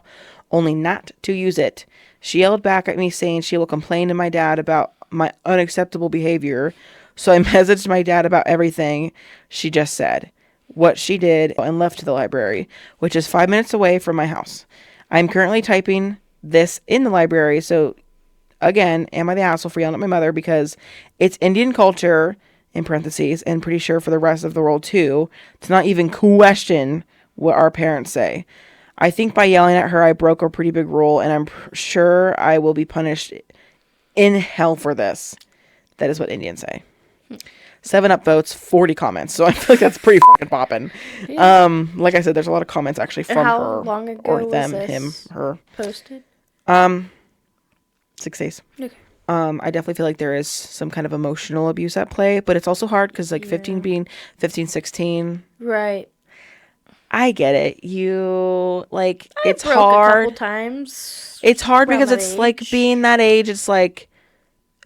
only not to use it. She yelled back at me saying she will complain to my dad about my unacceptable behavior. So I messaged my dad about everything she just said, what she did, and left to the library, which is 5 minutes away from my house. I'm currently typing this in the library. So again, am I the asshole for yelling at my mother? Because it's Indian culture, in parentheses, and pretty sure for the rest of the world too, to not even question what our parents say. I think by yelling at her, I broke a pretty big rule, and I'm sure I will be punished in hell for this. That is what Indians say. 7 upvotes, 40 comments. So I feel like that's pretty fucking popping. Yeah. Like I said, there's a lot of comments actually from how her long ago or was them, this him, her. posted? 6 days. Okay. I definitely feel like there is some kind of emotional abuse at play, but it's also hard because like 15, 16. Right. I get it. You like it's broke hard. a couple times. It's hard around because that it's like age. being that age. It's like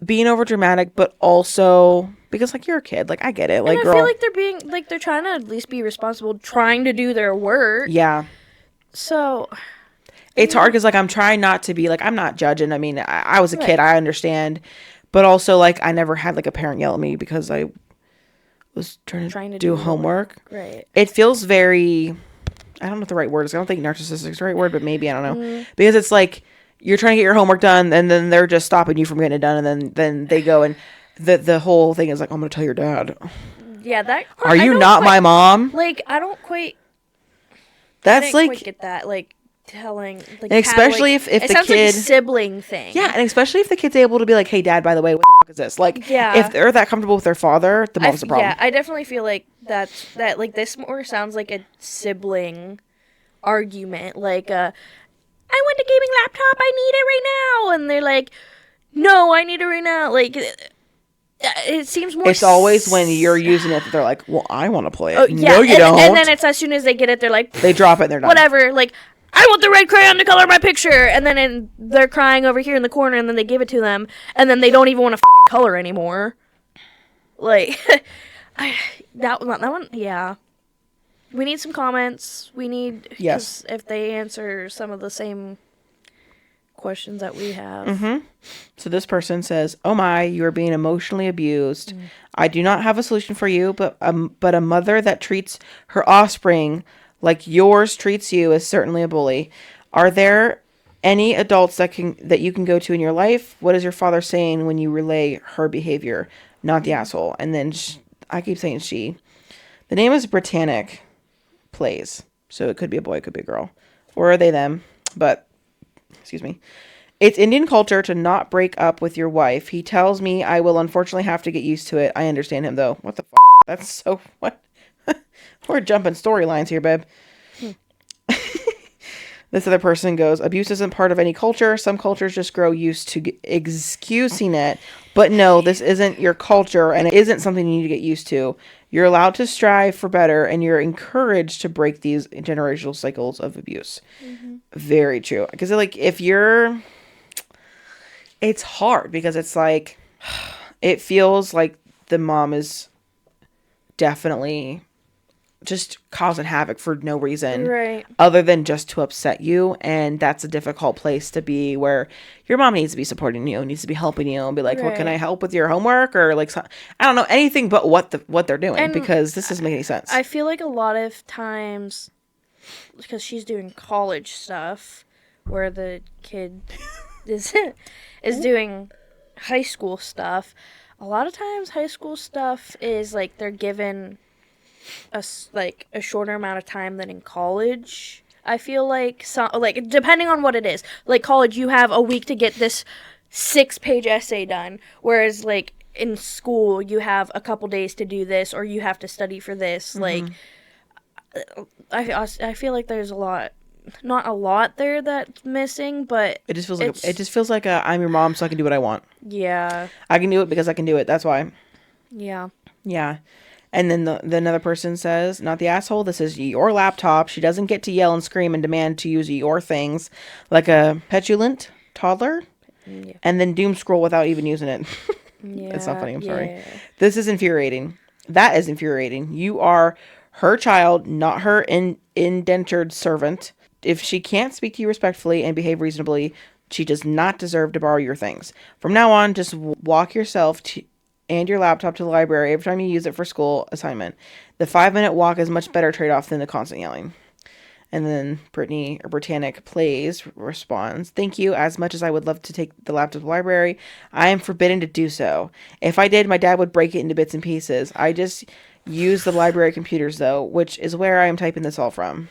being over dramatic, but also because like you're a kid. Like I get it. Like and I girl, feel like they're being like they're trying to at least be responsible, trying to do their work. yeah. So It's hard because like I'm trying not to be like I'm not judging. I mean, I was a kid. I understand, but also like I never had like a parent yell at me because I was trying to do homework. Right. It feels very, I don't know what the right word is. I don't think narcissistic is the right word, but maybe, I don't know. Because it's like you're trying to get your homework done and then they're just stopping you from getting it done. And then they go and the whole thing is like, I'm going to tell your dad. Yeah, that. Are you not my mom? Like, I don't quite. That's like. Quite get that. Like, telling. Like, especially if it the sounds kid. like a sibling thing. Yeah, and especially if the kid's able to be like, hey, dad, by the way, what the fuck is this? Like, if they're that comfortable with their father, the mom's the problem. Yeah, I definitely feel like like this more sounds like a sibling argument. Like, I want a gaming laptop, I need it right now. And they're like, no, I need it right now. Like, it seems more. It's always when you're using it that they're like, well, I want to play it. Oh, yeah. No, you don't. And then it's as soon as they get it, they're like, they drop it and they're done. Whatever. Like, I want the red crayon to color my picture. And then they're crying over here in the corner, and then they give it to them, and then they don't even want to fucking color anymore. Like, that one, yeah. We need some comments. We need, yes, if they answer some of the same questions that we have. Mm-hmm. So this person says, "Oh my, you are being emotionally abused. I do not have a solution for you, but a mother that treats her offspring like yours treats you is certainly a bully. Are there any adults that you can go to in your life? What is your father saying when you relay her behavior? Not the asshole." And then I keep saying she. The name is Britannic Plays, so it could be a boy, it could be a girl, or are they them? But excuse me. It's Indian culture to not break up with your wife. He tells me I will unfortunately have to get used to it. I understand him though. What the fuck? That's so what? We're jumping storylines here, babe. This other person goes, abuse isn't part of any culture. Some cultures just grow used to excusing it. But no, this isn't your culture and it isn't something you need to get used to. You're allowed to strive for better and you're encouraged to break these generational cycles of abuse. Mm-hmm. Very true. Because like it's hard because it's like, it feels like the mom is definitely just causing havoc for no reason, right, other than just to upset you. And that's a difficult place to be, where your mom needs to be supporting you, needs to be helping you and be like, right, what can I help with your homework? Or like, I don't know, anything but what they're doing, and because this doesn't make any sense. I feel like a lot of times, because she's doing college stuff where the kid is doing high school stuff, a lot of times high school stuff is like they're given a shorter amount of time than in college. I feel like depending on what it is, like college, you have a week to get this 6-page essay done, whereas like in school you have a couple days to do this, or you have to study for this. Mm-hmm. Like I feel like there's not a lot there that's missing, but it just feels like I'm your mom, so I can do what I want. Yeah, I can do it because I can do it. That's why. Yeah. And then the another person says, not the asshole, this is your laptop. She doesn't get to yell and scream and demand to use your things like a petulant toddler. Yeah. And then doom scroll without even using it. Yeah, it's not funny, I'm sorry. This is infuriating. That is infuriating. You are her child, not her indentured servant. If she can't speak to you respectfully and behave reasonably, She does not deserve to borrow your things. From now on, just walk yourself and your laptop to the library every time you use it for school assignment. The 5-minute walk is much better trade-off than the constant yelling. And then Brittany, or Britannic Plays, responds, thank you. As much as I would love to take the laptop to the library, I am forbidden to do so. If I did, my dad would break it into bits and pieces. I just use the library computers, though, which is where I am typing this all from.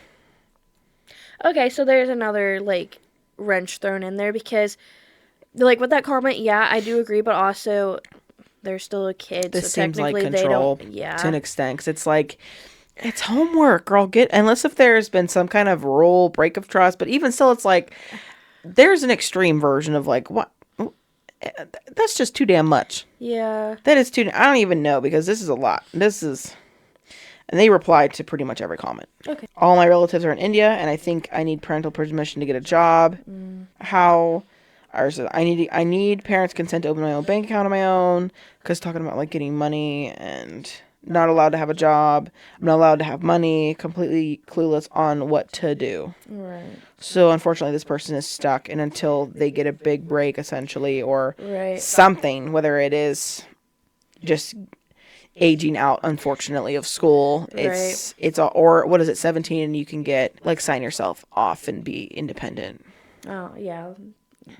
Okay, so there's another, like, wrench thrown in there because, like, with that comment, yeah, I do agree, but also they're still a kid, This so seems like technically control they don't, yeah. to an extent, because it's like, it's homework, girl. Unless if there's been some kind of rule break of trust, but even still, it's like, there's an extreme version of, like, what? That's just too damn much. Yeah. That is too, I don't even know, because this is a lot. And they replied to pretty much every comment. Okay. All my relatives are in India, and I think I need parental permission to get a job. I need parents' consent to open my own bank account on my own, because talking about, like, getting money and not allowed to have a job, I'm not allowed to have money, completely clueless on what to do. Right. So, unfortunately, this person is stuck, and until they get a big break, essentially, or Right. something, whether it is just aging out, unfortunately, of school, or what is it, 17, and you can get, like, sign yourself off and be independent. Oh, yeah. I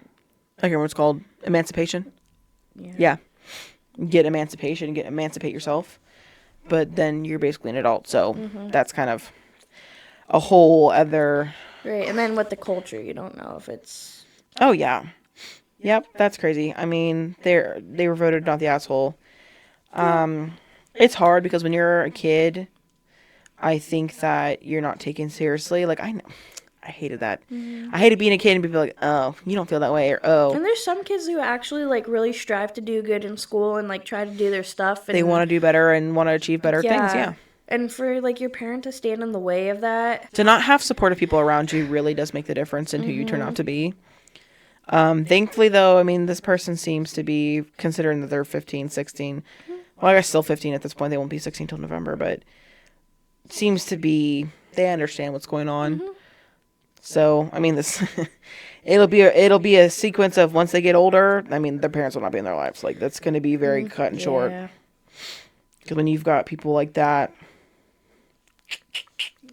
can't remember what it's called. Emancipation? Yeah. Emancipate yourself. But then you're basically an adult, so that's kind of a whole other... Right, and then with the culture, you don't know if it's... Oh, yeah. Yep, that's crazy. I mean, they were voted not the asshole. It's hard because when you're a kid, I think that you're not taken seriously. Like, I hated that. I hated being a kid and people like, oh, you don't feel that way, or oh. And there's some kids who actually, like, really strive to do good in school and, like, try to do their stuff. And they want to do better and want to achieve better things, yeah. And for, like, your parent to stand in the way of that. To not have supportive people around you really does make the difference in who you turn out to be. Thankfully, though, I mean, this person seems to be, considering that they're 15, 16. Well, I guess still 15 at this point. They won't be 16 till November, but seems to be, they understand what's going on. So, I mean, this it'll be a sequence of once they get older, I mean, their parents will not be in their lives. Like, that's going to be very cut and short. Because when you've got people like that,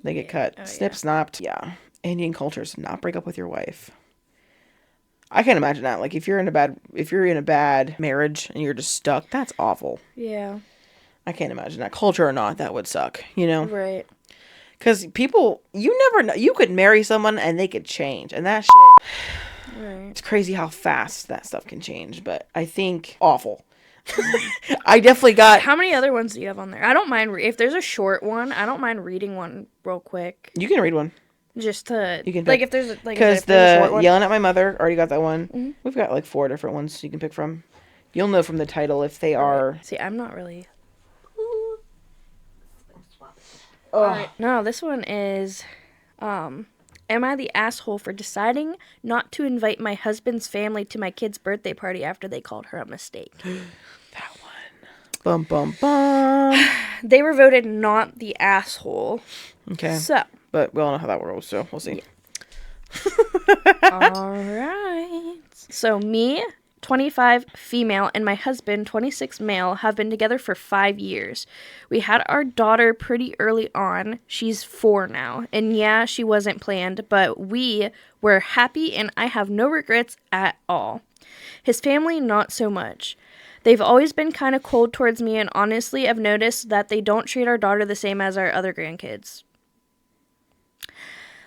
they get cut. Snip, snapped. Yeah. Indian cultures, not break up with your wife. I can't imagine that. Like, if you're in a bad marriage and you're just stuck, that's awful. Yeah. I can't imagine that. Culture or not, that would suck, you know? Right. Because people, you never know. You could marry someone and they could change. And that shit, it's crazy how fast that stuff can change. But I think awful. I definitely got... How many other ones do you have on there? I don't mind... if there's a short one, I don't mind reading one real quick. You can read one. Just to... You can like, pick. if there's... like, because the yelling at my mother, already got that one. Mm-hmm. We've got like 4 different ones you can pick from. You'll know from the title if they are... See, I'm not really... Oh. Alright, no, this one is... Am I the asshole for deciding not to invite my husband's family to my kid's birthday party after they called her a mistake? That one. Bum, bum, bum. They were voted not the asshole. Okay. So. But we all know how that works, so we'll see. Alright. So me, 25 female, and my husband, 26 male, have been together for 5 years. We had our daughter pretty early on. She's 4 now. And yeah, she wasn't planned, but we were happy and I have no regrets at all. His family, not so much. They've always been kind of cold towards me, and honestly, I've noticed that they don't treat our daughter the same as our other grandkids.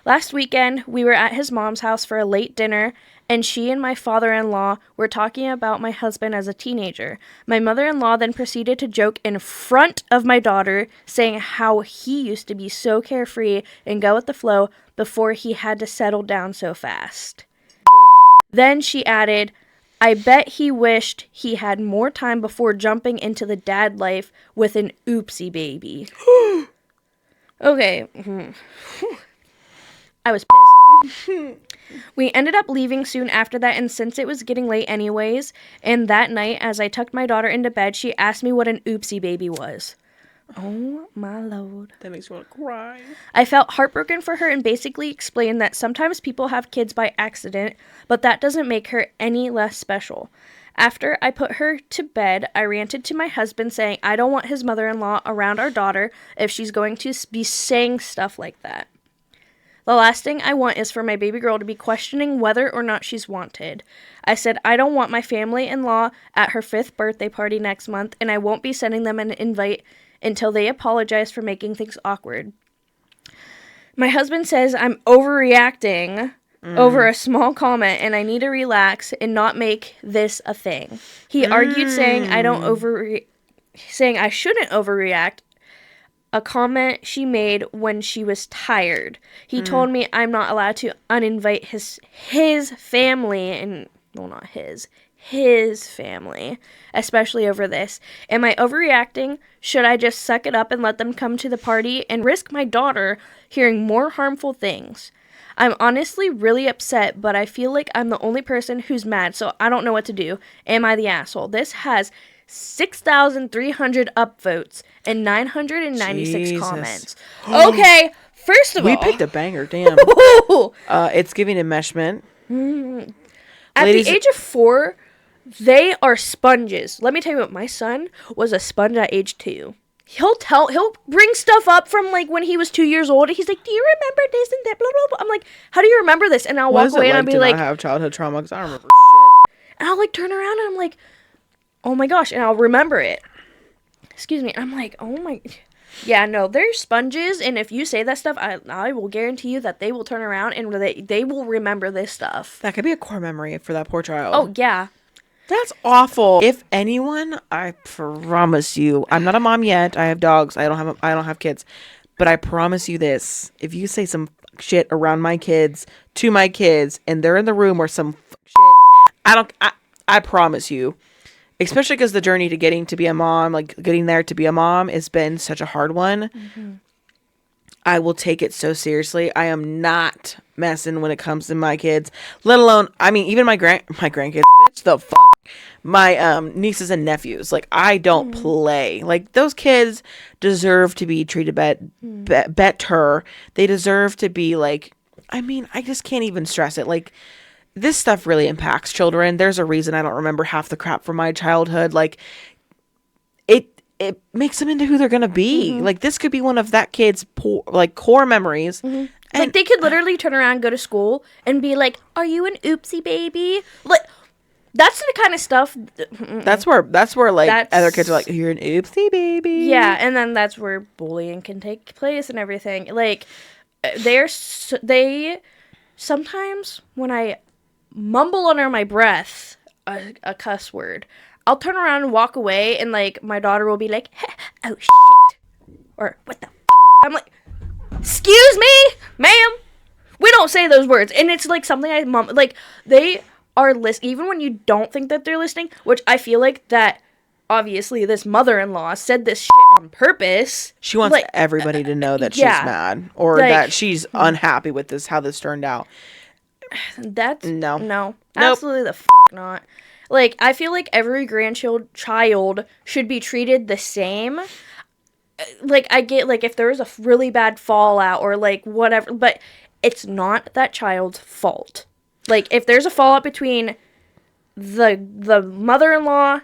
Last weekend, we were at his mom's house for a late dinner, and she and my father-in-law were talking about my husband as a teenager. My mother-in-law then proceeded to joke in front of my daughter, saying how he used to be so carefree and go with the flow before he had to settle down so fast. Then she added, I bet he wished he had more time before jumping into the dad life with an oopsie baby. Okay. I was pissed. We ended up leaving soon after that, and since it was getting late anyways, and that night as I tucked my daughter into bed, she asked me what an oopsie baby was. Oh my lord. That makes me want to cry. I felt heartbroken for her and basically explained that sometimes people have kids by accident, but that doesn't make her any less special. After I put her to bed, I ranted to my husband saying I don't want his mother-in-law around our daughter if she's going to be saying stuff like that. The last thing I want is for my baby girl to be questioning whether or not she's wanted. I said I don't want my family-in-law at her 5th birthday party next month, and I won't be sending them an invite until they apologize for making things awkward. My husband says I'm overreacting over a small comment and I need to relax and not make this a thing. He argued saying saying I shouldn't overreact, a comment she made when she was tired. He told me I'm not allowed to uninvite his family, and well, not his family, especially over this. Am I overreacting? Should I just suck it up and let them come to the party and risk my daughter hearing more harmful things? I'm honestly really upset, but I feel like I'm the only person who's mad, so I don't know what to do. Am I the asshole? This has 6,300 upvotes and 996 Jesus. comments. Okay, first of all, We picked a banger, damn. It's giving enmeshment. At Ladies- the age of 4, they are sponges. Let me tell you what, my son was a sponge at age 2. He'll bring stuff up from like when he was 2 years old. He's like, "Do you remember this and that?" Blah blah blah. I'm like, "How do you remember this?" And I'll What walk is it away and I'll like be to like, not have childhood trauma? Because I don't remember shit. and I'll like turn around and I'm like, "Oh my gosh!" And I'll remember it. Excuse me. And I'm like, "Oh my." Yeah, no, they're sponges, and if you say that stuff, I will guarantee you that they will turn around and they will remember this stuff. That could be a core memory for that poor child. Oh yeah. That's awful. If anyone, I promise you, I'm not a mom yet. I have dogs. I don't have kids. But I promise you this. If you say some shit around my kids, to my kids, and they're in the room or some shit, I promise you, especially because the journey to getting to be a mom, like getting there to be a mom has been such a hard one. Mm-hmm. I will take it so seriously. I am not messing when it comes to my kids, let alone, I mean, even my grandkids, bitch, the fuck, my nieces and nephews. Like, I don't play. Like, those kids deserve to be treated better. They deserve to be like, I mean, I just can't even stress it. Like, this stuff really impacts children. There's a reason I don't remember half the crap from my childhood. Like, it makes them into who they're gonna be. Mm-hmm. Like, this could be one of that kid's core memories. Mm-hmm. And like, they could literally turn around, go to school, and be like, "Are you an oopsie baby?" Like, that's the kind of stuff. That's where other kids are like, "You're an oopsie baby." Yeah, and then that's where bullying can take place and everything. Like, they sometimes when I mumble under my breath a cuss word, I'll turn around and walk away, and like my daughter will be like, "Oh shit," or "What the f-?" I'm like, "Excuse me, ma'am, we don't say those words." And it's like something like they are listening, even when you don't think that they're listening. Which I feel like that obviously this mother-in-law said this shit on purpose. She wants like, everybody to know that she's mad or like, that she's unhappy with how this turned out. That's no, nope. Absolutely the fuck not. Like, I feel like every child should be treated the same. Like, I get, like, if there was a really bad fallout or, like, whatever, but it's not that child's fault. Like, if there's a fallout between the mother-in-law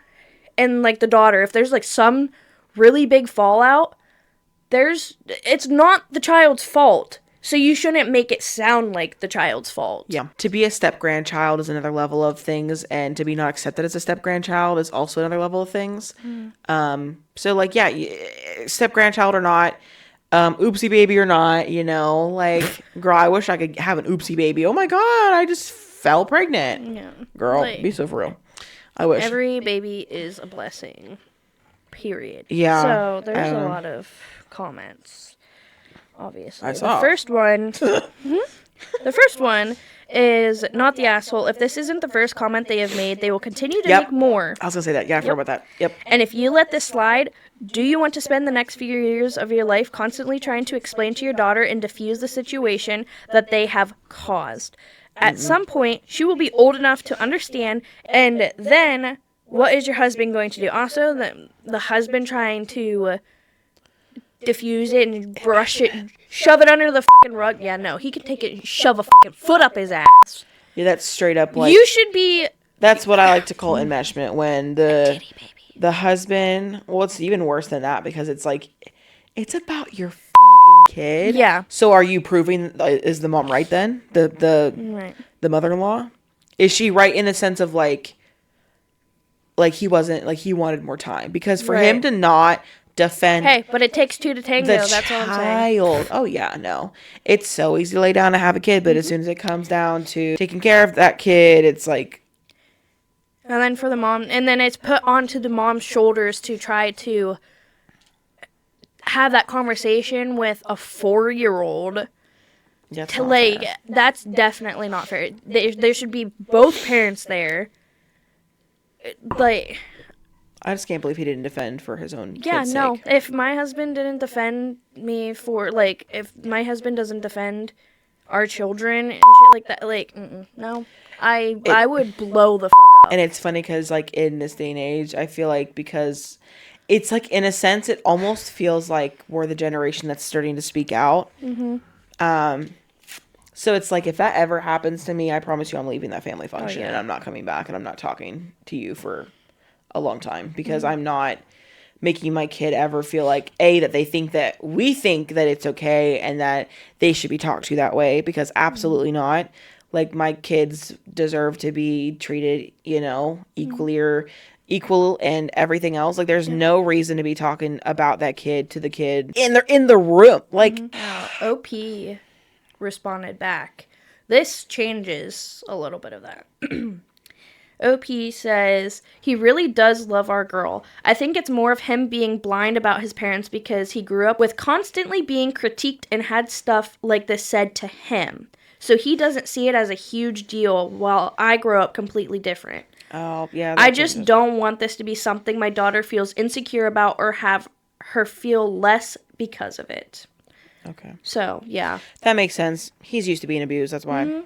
and, like, the daughter, if there's, like, some really big fallout, it's not the child's fault. So you shouldn't make it sound like the child's fault. Yeah. To be a step-grandchild is another level of things, and to be not accepted as a step-grandchild is also another level of things. So, like, yeah, step-grandchild or not, oopsie baby or not, you know, like, girl, I wish I could have an oopsie baby. Oh my God, I just fell pregnant. Yeah. Girl, like, be so for real. I wish. Every baby is a blessing. Period. Yeah. So there's a lot of comments. Obviously. I saw. The first one is not the asshole. If this isn't the first comment they have made, they will continue to make more. I was going to say that. Yeah, I forgot about that. Yep. And if you let this slide, do you want to spend the next few years of your life constantly trying to explain to your daughter and diffuse the situation that they have caused? At some point, she will be old enough to understand, and then what is your husband going to do? Also, the husband trying to diffuse it and brush it, and shove it under the fucking rug. Yeah, no, he can take it and shove a fucking foot up his ass. Yeah, that's straight up like... You should be... That's what I like to call enmeshment, when the husband... Well, it's even worse than that, because it's like, it's about your fucking kid. Yeah. So are you proving... Is the mom right then? Right. The mother-in-law? Is she right in the sense of like he wasn't... Like, he wanted more time? Because for him to not... defend. Hey, but it takes two to tango. That's all I'm saying. Oh yeah, no. It's so easy to lay down to have a kid, but as soon as it comes down to taking care of that kid, it's like. And then for the mom, and then it's put onto the mom's shoulders to try to have that conversation with a 4-year-old. That's definitely not fair. There should be both parents there. Like. I just can't believe he didn't defend for his own kid's no. sake. If my husband didn't defend me for, like, if my husband doesn't defend our children and shit like that, like, no. I would blow the fuck up. And it's funny because, like, in this day and age, I feel like because it's, like, in a sense, it almost feels like we're the generation that's starting to speak out. Mm-hmm. So it's like, if that ever happens to me, I promise you I'm leaving that family function and I'm not coming back and I'm not talking to you for a long time, because I'm not making my kid ever feel like that they think that we think that it's okay and that they should be talked to that way, because absolutely not. Like, my kids deserve to be treated, equally or equal and everything else. Like, there's no reason to be talking about that kid to the kid in the room. Like, OP responded back. This changes a little bit of that. OP says, he really does love our girl. I think it's more of him being blind about his parents because he grew up with constantly being critiqued and had stuff like this said to him. So he doesn't see it as a huge deal, while I grow up completely different. Oh, yeah. I just don't want this to be something my daughter feels insecure about or have her feel less because of it. Okay. So, yeah. That makes sense. He's used to being abused, that's why. Mm-hmm.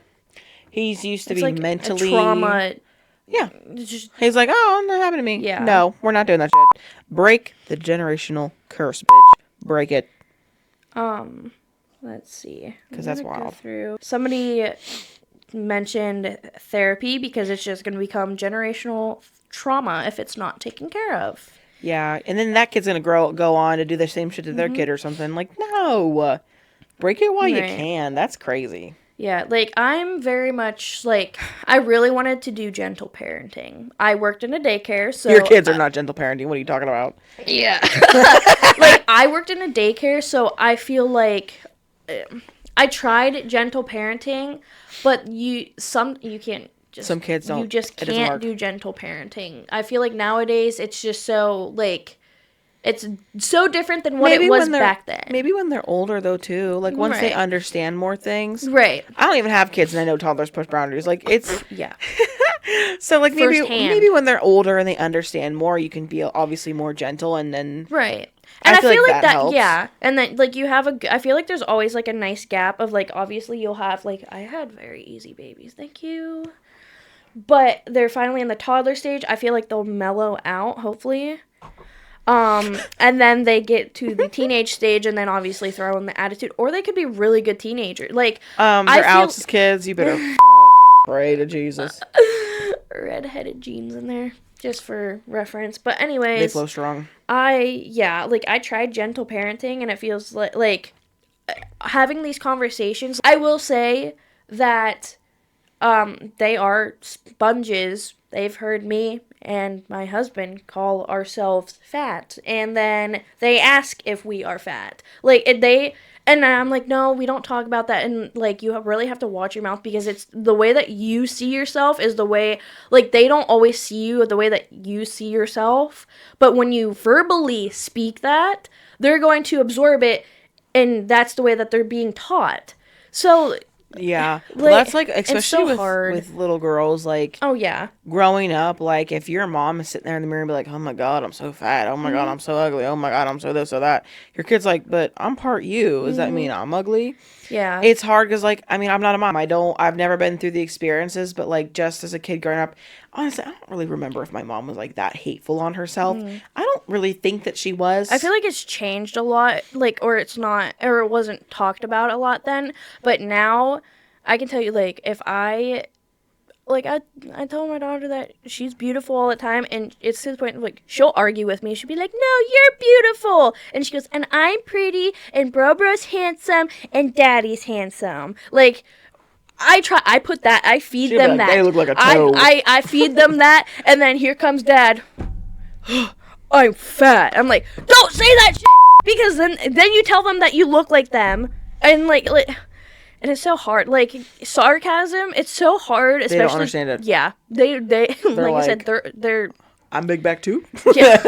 He's used to be like mentally... trauma... Yeah. He's like, oh, not happened to me. Yeah. No, we're not doing that shit. Break the generational curse, bitch. Break it. Let's see. Because that's wild. Somebody mentioned therapy because it's just going to become generational trauma if it's not taken care of. Yeah, and then that kid's going to go on to do the same shit to their kid or something. Like, no. Break it while you can. That's crazy. Yeah, like, I'm very much, like, I really wanted to do gentle parenting. I worked in a daycare, so... Your kids are not gentle parenting. What are you talking about? Yeah. Like, I worked in a daycare, so I feel like... I tried gentle parenting, but you can't just... Some kids don't. You just can't do gentle parenting. I feel like nowadays, it's just so, like... It's so different than what it was back then. Maybe when they're older, though, too. Like, once they understand more things. Right. I don't even have kids, and I know toddlers push boundaries. Like, it's... Yeah. So, like, maybe when they're older and they understand more, you can be obviously more gentle, and then... Right. And I feel like that helps. Yeah. And then, like, you have I feel like there's always, like, a nice gap of, like, obviously you'll have, like, I had very easy babies. Thank you. But they're finally in the toddler stage. I feel like they'll mellow out, hopefully. And then they get to the teenage stage and then obviously throw in the attitude. Or they could be really good teenagers. Like, they're Alex's kids. You better fucking pray to Jesus. Red-headed genes in there, just for reference. But anyways. They flow strong. I tried gentle parenting and it feels like having these conversations. I will say that, they are sponges. They've heard me and my husband call ourselves fat, and then they ask if we are fat. And I'm like, no, we don't talk about that. And, like, you really have to watch your mouth, because it's the way that you see yourself is the way, like, they don't always see you the way that you see yourself. But when you verbally speak that, they're going to absorb it, and that's the way that they're being taught. So... Yeah. Well, that's, like, especially so with little girls, like... Oh, yeah. Growing up, like, if your mom is sitting there in the mirror and be like, oh, my God, I'm so fat. Oh, my God, I'm so ugly. Oh, my God, I'm so this or that. Your kid's like, but I'm part you. Does that mean I'm ugly? Yeah. It's hard because, like, I mean, I'm not a mom. I've never been through the experiences, but, like, just as a kid growing up, honestly, I don't really remember if my mom was, like, that hateful on herself. I don't really think that she was. I feel like it's changed a lot, like, or it's not, or it wasn't talked about a lot then. But now, I can tell you, like, if I tell my daughter that she's beautiful all the time, and it's to the point of, like, she'll argue with me. She'll be like, no, you're beautiful. And she goes, and I'm pretty, and Bro's handsome, and Daddy's handsome. Like, I feed She'll be them like, that. "They look like a toe." I feed them that, and then here comes Dad. I'm fat. I'm like, don't say that shit! Because then you tell them that you look like them, and, like, and it's so hard. Like, sarcasm, it's so hard. Especially, They don't understand it. Yeah. They like I said, they're... I'm big back too. Yeah.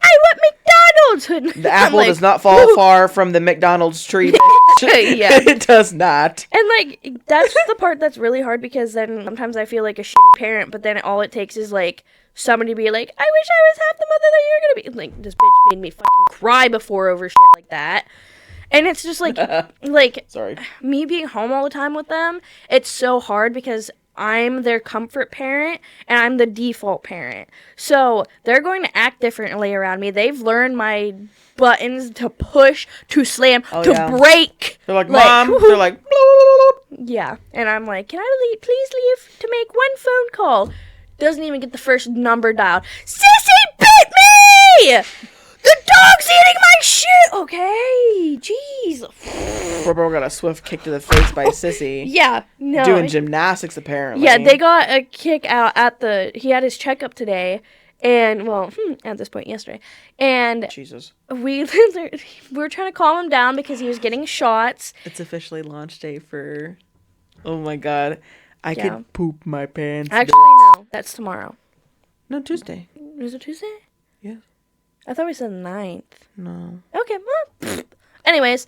I want McDonald's! The apple does not fall far from the McDonald's tree. Yeah. It does not. And, like, that's the part that's really hard, because then sometimes I feel like a shitty parent, but then all it takes is, like, somebody to be like, I wish I was half the mother that you're gonna be. Like, this bitch made me fucking cry before over shit like that. And it's just like, Sorry. Me being home all the time with them, it's so hard because I'm their comfort parent and I'm the default parent. So they're going to act differently around me. They've learned my buttons to push, to slam, break. They're like, Mom. They're like, yeah. And I'm like, can I please leave to make one phone call? Doesn't even get the first number dialed. Sissy bit me! The dog's eating my shit! Okay, jeez. Bro got a swift kick to the face by Sissy. Yeah, no. Doing gymnastics, apparently. Yeah, they got a kick out he had his checkup today, and, well, at this point, yesterday. And Jesus. we were trying to calm him down because he was getting shots. It's officially launch day for... Oh, my God. I could poop my pants. Actually, no. That's tomorrow. No, Tuesday. Is it Tuesday? Yeah. I thought we said 9th. No. Okay, well, anyways.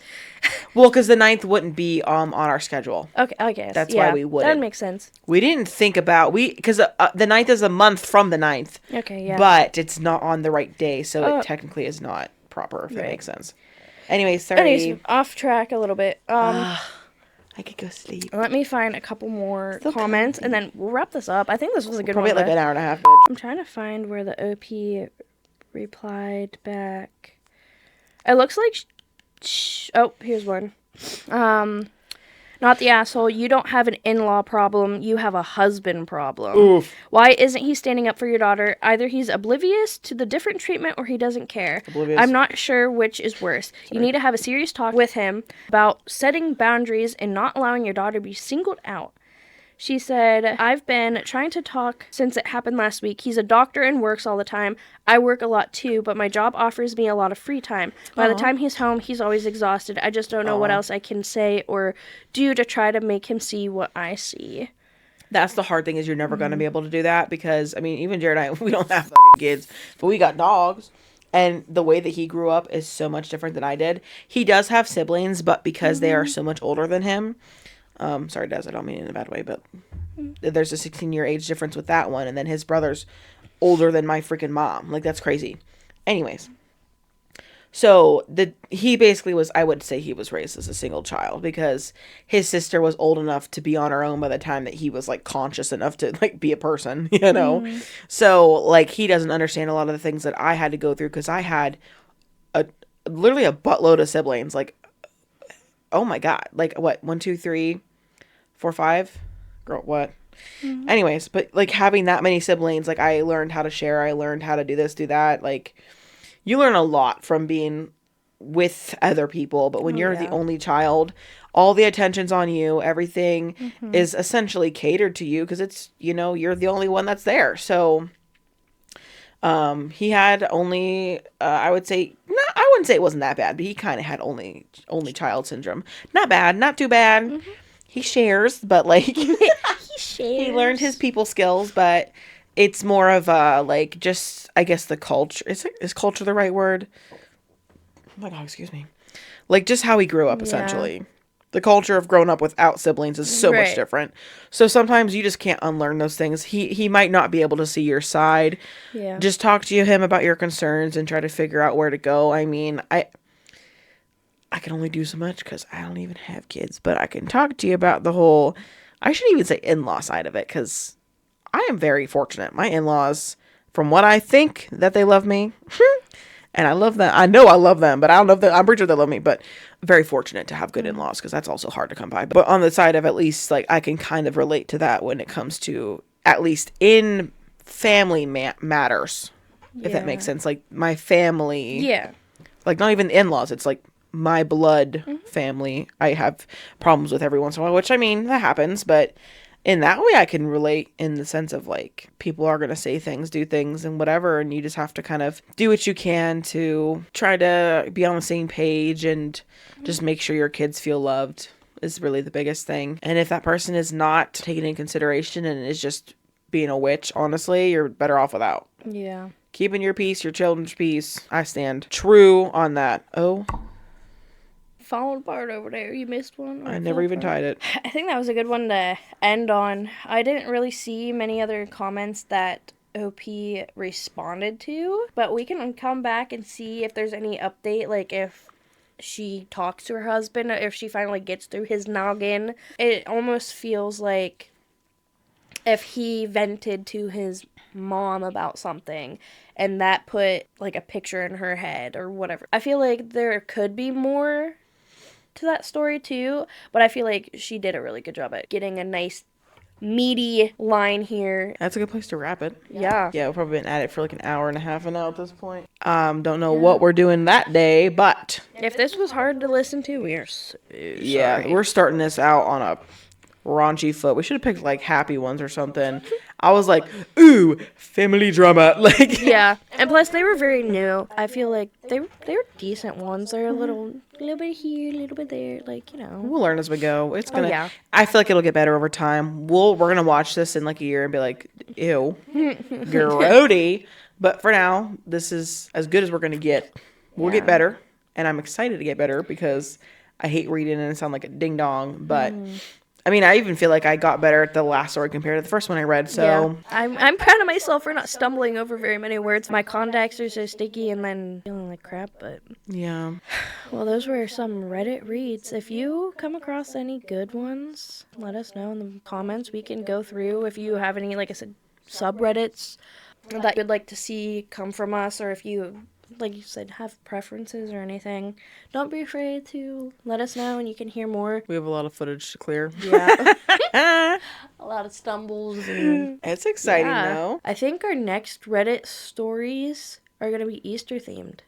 Well, because the 9th wouldn't be on our schedule. Okay, I guess. That's why we wouldn't. That makes sense. We didn't think about... Because the 9th is a month from the 9th. Okay, yeah. But it's not on the right day, so it technically is not proper, if that makes sense. Anyways, sorry. Anyways, off track a little bit. I could go sleep. Let me find a couple more comments, and then we'll wrap this up. I think this was a good Probably one. Probably like an hour and a half, bitch. I'm trying to find where the OP replied back. It looks like... oh, here's one. Not the asshole. You don't have an in-law problem. You have a husband problem. Oof. Why isn't he standing up for your daughter? Either he's oblivious to the different treatment or he doesn't care. Oblivious. I'm not sure which is worse. Sorry. You need to have a serious talk with him about setting boundaries and not allowing your daughter to be singled out. She said, I've been trying to talk since it happened last week. He's a doctor and works all the time. I work a lot too, but my job offers me a lot of free time. By the time he's home, he's always exhausted. I just don't know what else I can say or do to try to make him see what I see. That's the hard thing, is you're never going to be able to do that because, I mean, even Jared and I, we don't have fucking kids, but we got dogs. And the way that he grew up is so much different than I did. He does have siblings, but because they are so much older than him... sorry, Des, I don't mean it in a bad way, but there's a 16-year age difference with that one, and then his brother's older than my freaking mom. Like, that's crazy. Anyways, so he basically was, I would say he was raised as a single child because his sister was old enough to be on her own by the time that he was, like, conscious enough to, like, be a person, you know? So, like, he doesn't understand a lot of the things that I had to go through because I had literally a buttload of siblings, like, oh my God, like, what, 1, 2, 3... 4, 5, girl, what? Anyways, but, like, having that many siblings, like, I learned how to share. I learned how to do this, do that. Like, you learn a lot from being with other people. But when you're the only child, all the attention's on you. Everything is essentially catered to you because it's, you know, you're the only one that's there. So, he had only, I would say, I wouldn't say it wasn't that bad, but he kind of had only child syndrome. Not bad, not too bad. He shares, but, like, he learned his people skills, but it's more of a, like, just, I guess, the culture. Is culture the right word? Oh my God, excuse me. Like, just how he grew up, essentially. The culture of growing up without siblings is so much different. So sometimes you just can't unlearn those things. He might not be able to see your side. Yeah. Just talk to him about your concerns and try to figure out where to go. I mean, I can only do so much because I don't even have kids, but I can talk to you about the whole, I shouldn't even say in-law side of it, because I am very fortunate. My in-laws, from what I think that they love me, and I love them. I know I love them, but I don't know if I'm pretty sure they love me, but very fortunate to have good in-laws, because that's also hard to come by. But on the side of, at least, like, I can kind of relate to that when it comes to, at least in family matters, if that makes sense. Like, my family. Yeah. Like, not even in-laws. It's like my blood family. I have problems with every once in a while, which, I mean, that happens, but in that way I can relate, in the sense of, like, people are going to say things, do things, and whatever, and you just have to kind of do what you can to try to be on the same page and just make sure your kids feel loved is really the biggest thing. And if that person is not taken in consideration and is just being a witch, honestly, you're better off without. Yeah. Keeping your peace, your children's peace. I stand true on that. Oh, Falling apart over there. You missed one. I never even tied it. I think that was a good one to end on. I didn't really see many other comments that OP responded to, but we can come back and see if there's any update, like if she talks to her husband, or if she finally gets through his noggin. It almost feels like if he vented to his mom about something and that put like a picture in her head or whatever. I feel like there could be more to that story too, but I feel like she did a really good job at getting a nice meaty line here. That's a good place to wrap it. Yeah. Yeah, we've probably been at it for like an hour and a half now at this point. Don't know what we're doing that day, but If this was hard to listen to, we are so sorry. we're starting this out on a raunchy foot. We should have picked like happy ones or something. I was like, ooh, family drama. Like, Yeah, and plus they were very new. I feel like they were decent ones. They're a little bit here, a little bit there, like, you know. we'll learn as we go. It's gonna. yeah. I feel like it'll get better over time. We're gonna watch this in like a year and be like, ew, grody. But for now, this is as good as we're gonna get. We'll get better, and I'm excited to get better because I hate reading and sound like a ding dong. But I mean, I even feel like I got better at the last story compared to the first one I read. So Yeah. I'm proud of myself for not stumbling over very many words. My contacts are so sticky and then feeling like crap, but yeah. well, those were some Reddit reads. If you come across any good ones, let us know in the comments. We can go through. If you have any, like I said, subreddits that you'd like to see come from us, or if you, like you said, have preferences or anything, don't be afraid to let us know and you can hear more. We have a lot of footage to clear. Yeah. A lot of stumbles. And, It's exciting though. I think our next Reddit stories are going to be Easter themed.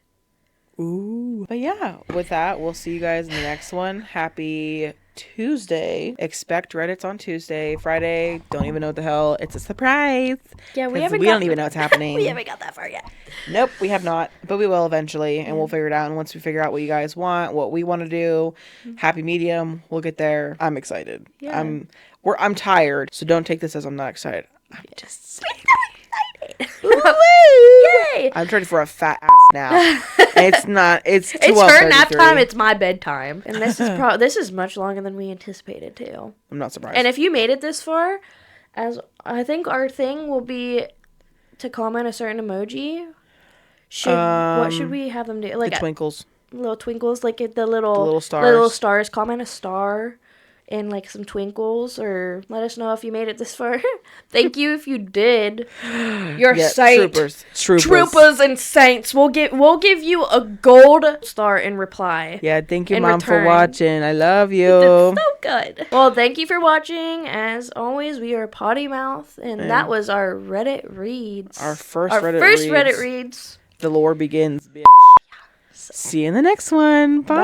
Ooh. But yeah, with that, we'll see you guys in the next one. Happy Tuesday. Expect Reddits on Tuesday. Friday, don't even know what the hell. It's a surprise. Yeah, we 'Cause haven't we don't even know what's happening. We haven't got that far yet. Nope, we have not. But we will eventually, and we'll figure it out. And once we figure out what you guys want, what we want to do, happy medium, we'll get there. I'm excited. Yeah. I'm tired, so don't take this as I'm not excited. I'm just Yay! I'm ready for a fat ass nap. It's not. It's It's her nap 12:33. time. It's my bedtime, and this is this is much longer than we anticipated too. I'm not surprised. And if you made it this far, as I think our thing will be to comment a certain emoji. What should we have them do? Like the twinkles. little twinkles, like the little stars. Little stars. Comment a star and like some twinkles, or let us know if you made it this far. Thank you if you did. You're saint. Troopers and saints. We'll give you a gold star in reply. Yeah, thank you, in Mom, for return. watching. I love you. It's so good. Well, thank you for watching. As always, we are Potty Mouth, and that was our Reddit reads. Our first Reddit reads. The lore begins, bitch. See you in the next one. Bye.